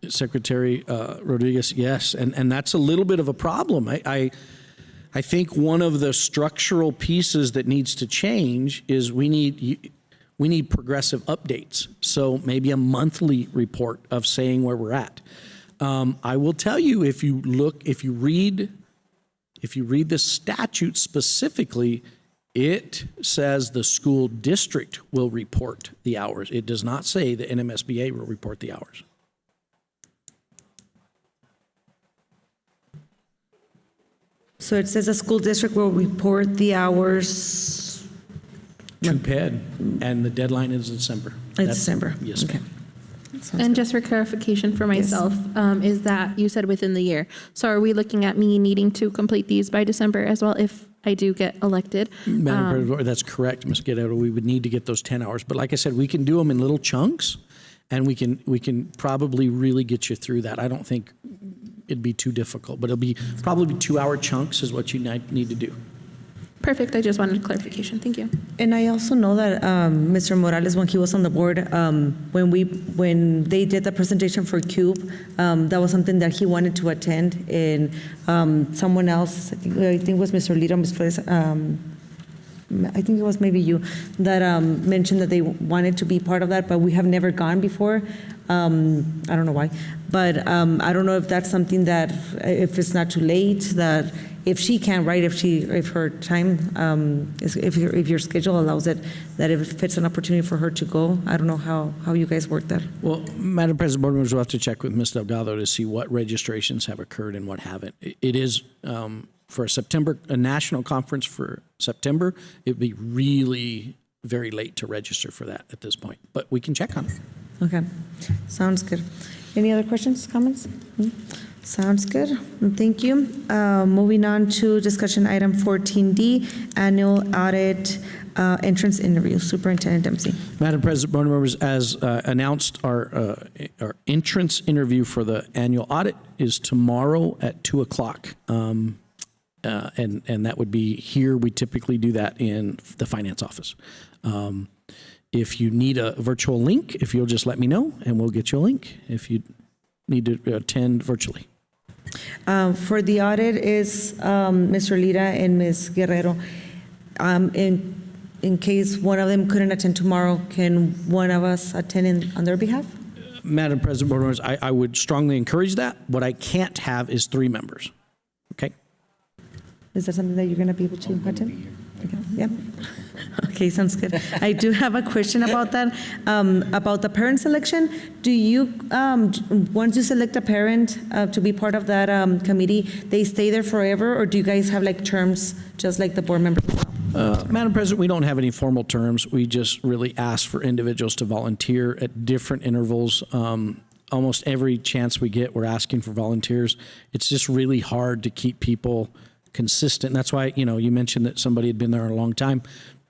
Secretary Rodriguez, yes, and that's a little bit of a problem. I think one of the structural pieces that needs to change is we need progressive updates. So maybe a monthly report of saying where we're at. I will tell you, if you read the statute specifically, it says the school district will report the hours. It does not say the NMSBA will report the hours. So it says the school district will report the hours. To PED, and the deadline is December. It's December. Yes, ma'am. And just for clarification for myself, is that you said within the year. So are we looking at me needing to complete these by December as well if I do get elected? Madam President, that's correct, Ms. Guerrero. We would need to get those 10 hours. But like I said, we can do them in little chunks, and we can probably really get you through that. I don't think it'd be too difficult, but it'll be probably 2-hour chunks is what you need to do. Perfect. I just wanted clarification. Thank you. And I also know that Mr. Morales, when he was on the board, when they did the presentation for CUBE, that was something that he wanted to attend. And someone else, I think it was Mr. Lito, I think it was maybe you, that mentioned that they wanted to be part of that, but we have never gone before. I don't know why, but I don't know if that's something that, if it's not too late, that if she can, right, if her time, if your schedule allows it, that if it's an opportunity for her to go, I don't know how you guys work that. Well, Madam President, board members will have to check with Ms. Delgado to see what registrations have occurred and what haven't. It is for a national conference for September. It'd be really very late to register for that at this point, but we can check on it. Okay, sounds good. Any other questions, comments? Sounds good. Thank you. Moving on to discussion item 14D, annual audit entrance interview. Superintendent Dempsey. Madam President, board members, as announced, our entrance interview for the annual audit is tomorrow at 2:00. And that would be here. We typically do that in the finance office. If you need a virtual link, if you'll just let me know and we'll get you a link if you need to attend virtually. For the audit is Mr. Lira and Ms. Guerrero. In case one of them couldn't attend tomorrow, can one of us attend on their behalf? Madam President, board members, I would strongly encourage that. What I can't have is 3 members. Okay? Is that something that you're going to be able to attend? Okay, yeah. Okay, sounds good. I do have a question about that, about the parent selection. Do you, once you select a parent to be part of that committee, they stay there forever, or do you guys have like terms just like the board members? Madam President, we don't have any formal terms. We just really ask for individuals to volunteer at different intervals. Almost every chance we get, we're asking for volunteers. It's just really hard to keep people consistent. And that's why, you mentioned that somebody had been there a long time.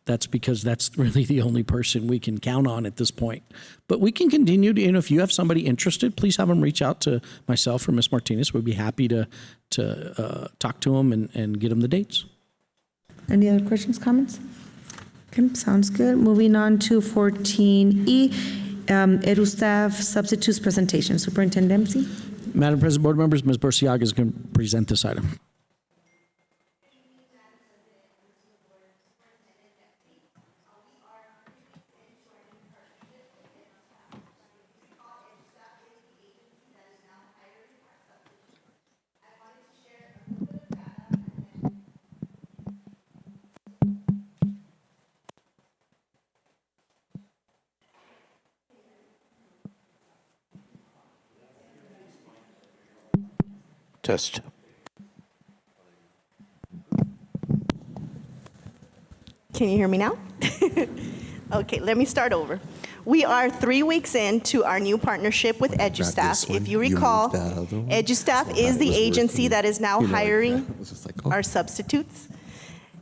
That's because that's really the only person we can count on at this point. But we can continue to, if you have somebody interested, please have them reach out to myself or Ms. Martinez. We'd be happy to talk to them and get them the dates. Any other questions, comments? Okay, sounds good. Moving on to 14E, Edu staff substitutes presentation. Superintendent Dempsey. Madam President, board members, Ms. Burciaga is going to present this item. Test. Can you hear me now? Okay, let me start over. We are 3 weeks into our new partnership with EduStaff. If you recall, EduStaff is the agency that is now hiring our substitutes.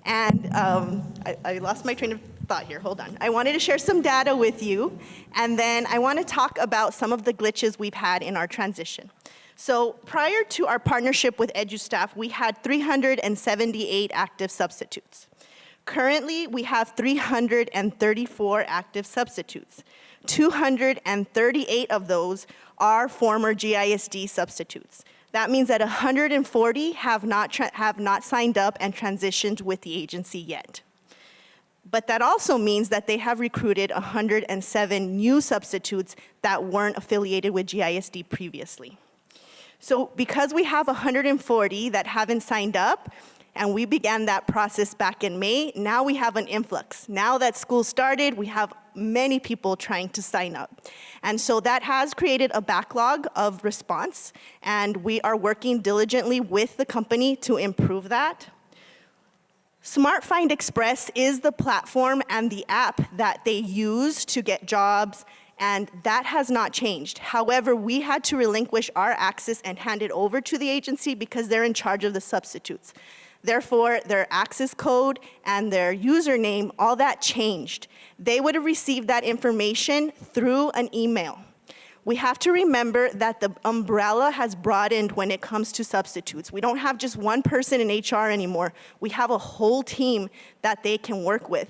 And I lost my train of thought here, hold on. I wanted to share some data with you, and then I want to talk about some of the glitches we've had in our transition. So prior to our partnership with EduStaff, we had 378 active substitutes. Currently, we have 334 active substitutes. 238 of those are former GISD substitutes. That means that 140 have not signed up and transitioned with the agency yet. But that also means that they have recruited 107 new substitutes that weren't affiliated with GISD previously. So because we have 140 that haven't signed up, and we began that process back in May, now we have an influx. Now that school started, we have many people trying to sign up. And so that has created a backlog of response, and we are working diligently with the company to improve that. Smart Find Express is the platform and the app that they use to get jobs, and that has not changed. However, we had to relinquish our access and hand it over to the agency because they're in charge of the substitutes. Therefore, their access code and their username, all that changed. They would have received that information through an email. We have to remember that the umbrella has broadened when it comes to substitutes. We don't have just one person in HR anymore. We have a whole team that they can work with.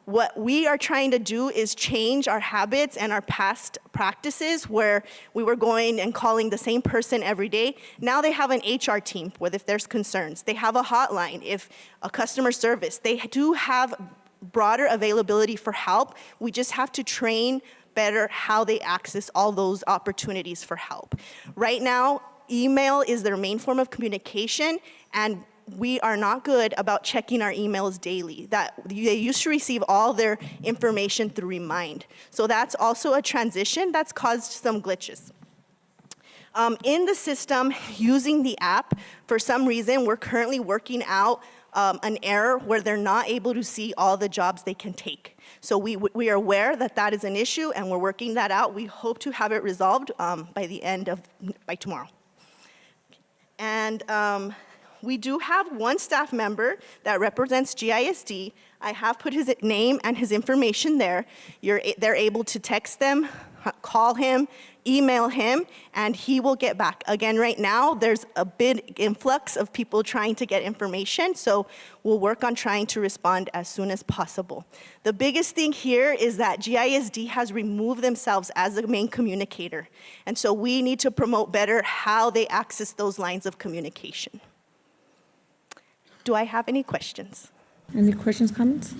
What we are trying to do is change our habits and our past practices where we were going and calling the same person every day. Now they have an HR team with if there's concerns. They have a hotline, if a customer service. They do have broader availability for help. We just have to train better how they access all those opportunities for help. Right now, email is their main form of communication, and we are not good about checking our emails daily. They used to receive all their information through Remind. So that's also a transition that's caused some glitches. In the system, using the app, for some reason, we're currently working out an error where they're not able to see all the jobs they can take. So we are aware that that is an issue, and we're working that out. We hope to have it resolved by tomorrow. And we do have one staff member that represents GISD. I have put his name and his information there. They're able to text them, call him, email him, and he will get back. Again, right now, there's a big influx of people trying to get information, so we'll work on trying to respond as soon as possible. The biggest thing here is that GISD has removed themselves as the main communicator, and so we need to promote better how they access those lines of communication. Do I have any questions? Any questions, comments?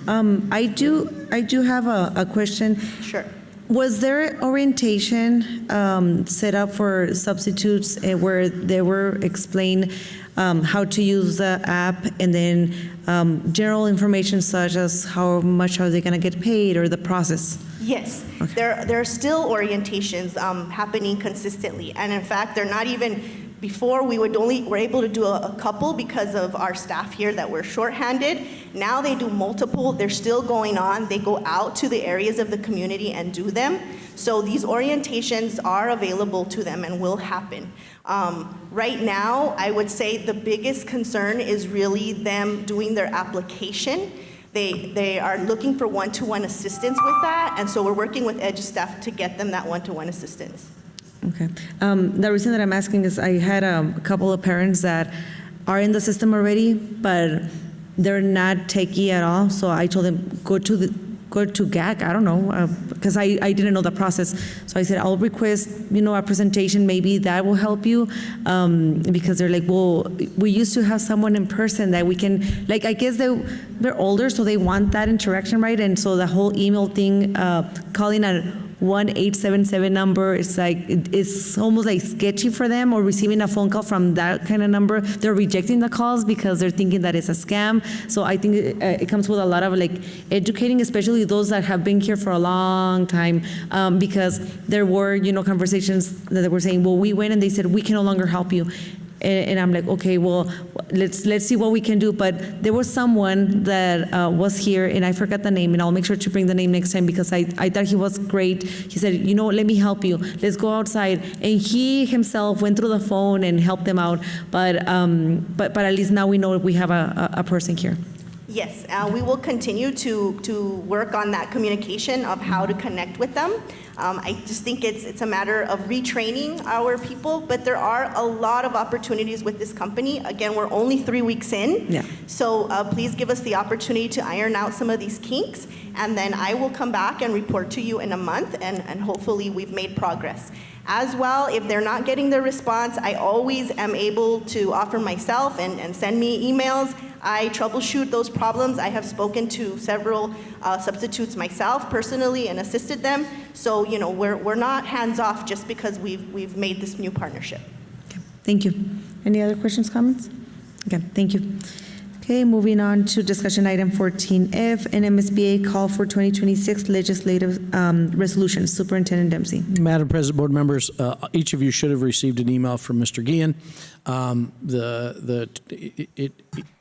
I do have a question. Sure. Was there orientation set up for substitutes where they were explained how to use the app, and then general information such as how much are they going to get paid or the process? Yes, there are still orientations happening consistently, and in fact, they're not even. Before, we were able to do a couple because of our staff here that were shorthanded. Now they do multiple. They're still going on. They go out to the areas of the community and do them. So these orientations are available to them and will happen. Right now, I would say the biggest concern is really them doing their application. They are looking for one-to-one assistance with that, and so we're working with EduStaff to get them that one-to-one assistance. Okay. The reason that I'm asking is I had a couple of parents that are in the system already, but they're not techie at all. So I told them, go to GAC, I don't know, because I didn't know the process. So I said, I'll request, a presentation, maybe that will help you, because they're like, well, we used to have someone in person that we can, I guess they're older, so they want that interaction, right? And so the whole email thing, calling a 1-877 number, it's almost like sketchy for them, or receiving a phone call from that kind of number. They're rejecting the calls because they're thinking that it's a scam. So I think it comes with a lot of educating, especially those that have been here for a long time, because there were, conversations that they were saying, well, we went and they said, we can no longer help you. And I'm like, okay, well, let's see what we can do. But there was someone that was here, and I forgot the name, and I'll make sure to bring the name next time because I thought he was great. He said, let me help you. Let's go outside. And he himself went through the phone and helped them out. But at least now we know we have a person here. Yes, we will continue to work on that communication of how to connect with them. I just think it's a matter of retraining our people, but there are a lot of opportunities with this company. Again, we're only 3 weeks in, so please give us the opportunity to iron out some of these kinks, and then I will come back and report to you in a month, and hopefully we've made progress. As well, if they're not getting their response, I always am able to offer myself and send me emails. I troubleshoot those problems. I have spoken to several substitutes myself personally and assisted them. So, we're not hands-off just because we've made this new partnership. Okay. Thank you. Any other questions, comments? Okay, thank you. Okay, moving on to discussion item 14F, NMSBA call for 2026 legislative resolutions. Superintendent Dempsey. Madam President, board members, each of you should have received an email from Mr. Guillen.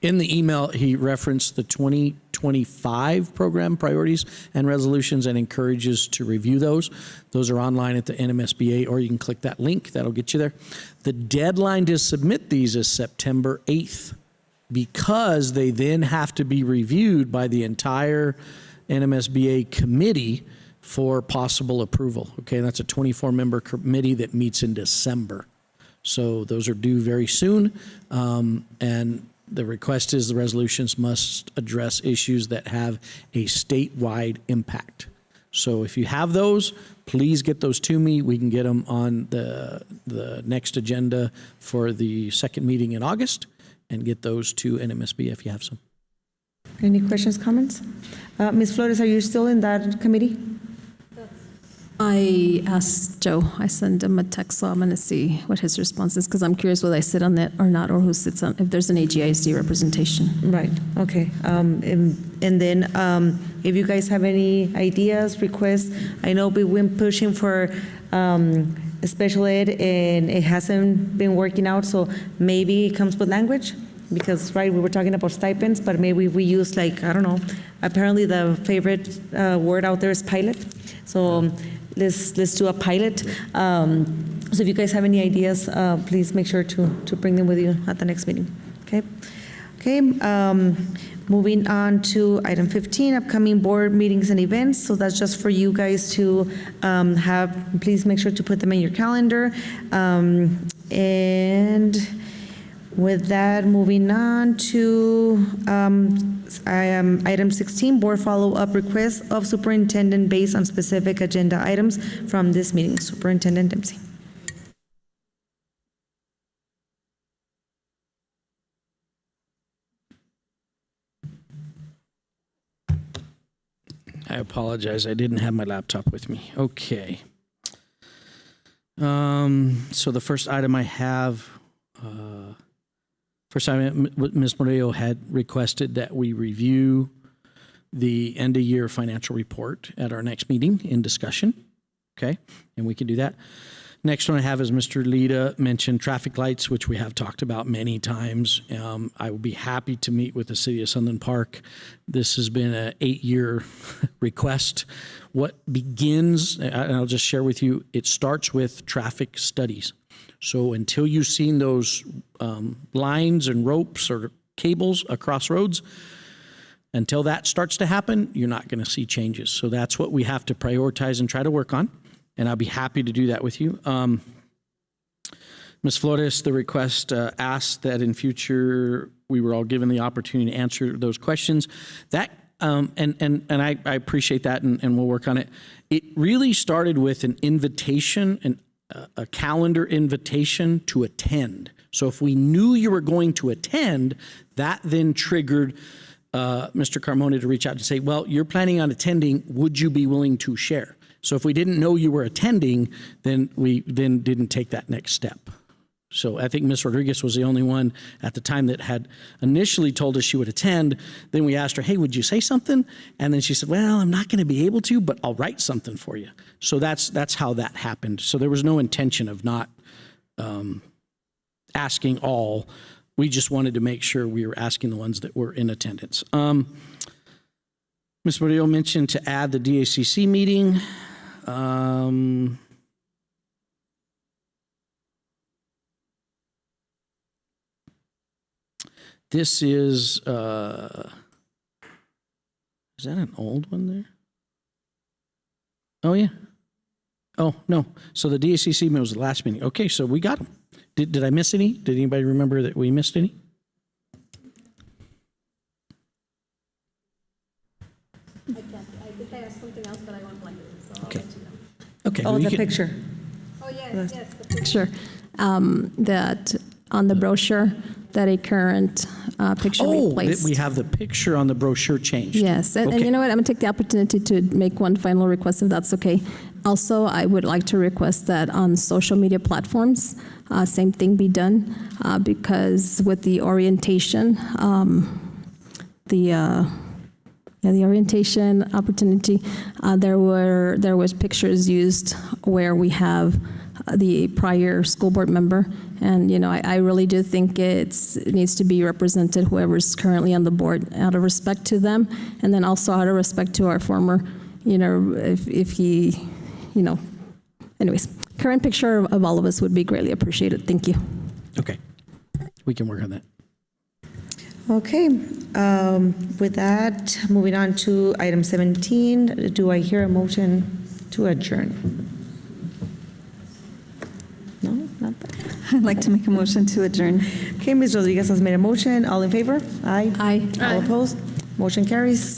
In the email, he referenced the 2025 program priorities and resolutions and encourages to review those. Those are online at the NMSBA, or you can click that link. That'll get you there. The deadline to submit these is September 8th. Because they then have to be reviewed by the entire NMSBA committee for possible approval. Okay, that's a 24-member committee that meets in December. So those are due very soon, and the request is the resolutions must address issues that have a statewide impact. So if you have those, please get those to me. We can get them on the next agenda for the second meeting in August, and get those to NMSB if you have some. Any questions, comments? Ms. Flores, are you still in that committee? I asked Joe, I sent him a text, so I'm going to see what his response is, because I'm curious whether I sit on that or not, or who sits on, if there's an GISD representation. Right, okay. And then if you guys have any ideas, requests, I know we've been pushing for special ed, and it hasn't been working out, so maybe it comes with language, because, right, we were talking about stipends, but maybe we use, I don't know, apparently the favorite word out there is pilot, so let's do a pilot. So if you guys have any ideas, please make sure to bring them with you at the next meeting, okay? Okay, moving on to item 15, upcoming board meetings and events. So that's just for you guys to have, please make sure to put them in your calendar. And with that, moving on to item 16, board follow-up request of superintendent based on specific agenda items from this meeting. Superintendent Dempsey. I apologize. I didn't have my laptop with me. Okay. So the first item I have, Ms. Murillo had requested that we review the end-of-year financial report at our next meeting in discussion. Okay, and we can do that. Next one I have is Mr. Lita mentioned traffic lights, which we have talked about many times. I will be happy to meet with the City of Sunland Park. This has been an 8-year request. What begins, and I'll just share with you, it starts with traffic studies. So until you've seen those lines and ropes or cables across roads, until that starts to happen, you're not going to see changes. So that's what we have to prioritize and try to work on. And I'll be happy to do that with you. Ms. Flores, the request asked that in future we were all given the opportunity to answer those questions. That and I appreciate that, and we'll work on it. It really started with an invitation, a calendar invitation to attend. So if we knew you were going to attend, that then triggered Mr. Carmona to reach out to say, well, you're planning on attending, would you be willing to share? So if we didn't know you were attending, then we didn't take that next step. So I think Ms. Rodriguez was the only one at the time that had initially told us she would attend. Then we asked her, hey, would you say something? And then she said, well, I'm not going to be able to, but I'll write something for you. So that's how that happened. So there was no intention of not asking all. We just wanted to make sure we were asking the ones that were in attendance. Ms. Murillo mentioned to add the DACC meeting. This is that an old one there? Oh, yeah. Oh, no. So the DACC meeting was the last meeting. Okay, so we got them. Did I miss any? Did anybody remember that we missed any? I think I asked something else, but I went blank. So Okay. I'll let you know. Okay. Oh, well, you the can- picture. Oh, yes, the picture. That on the brochure, that a current picture replaced. We have the picture on the brochure changed. Yes, and you know what, I'm going to take the opportunity to make one final request, if that's okay. Also, I would like to request that on social media platforms, same thing be done, because with the orientation, the orientation opportunity, there was pictures used where we have the prior school board member, and I really do think it needs to be represented, whoever's currently on the board, out of respect to them, and then also out of respect to our former, if he, anyways, current picture of all of us would be greatly appreciated. Thank you. Okay, we can work on that. Okay, with that, moving on to item 17, do I hear a motion to adjourn? No, not that. I'd like to make a motion to adjourn. Okay, Ms. Rodriguez has made a motion. All in favor? Aye. Aye. All opposed? Motion carries.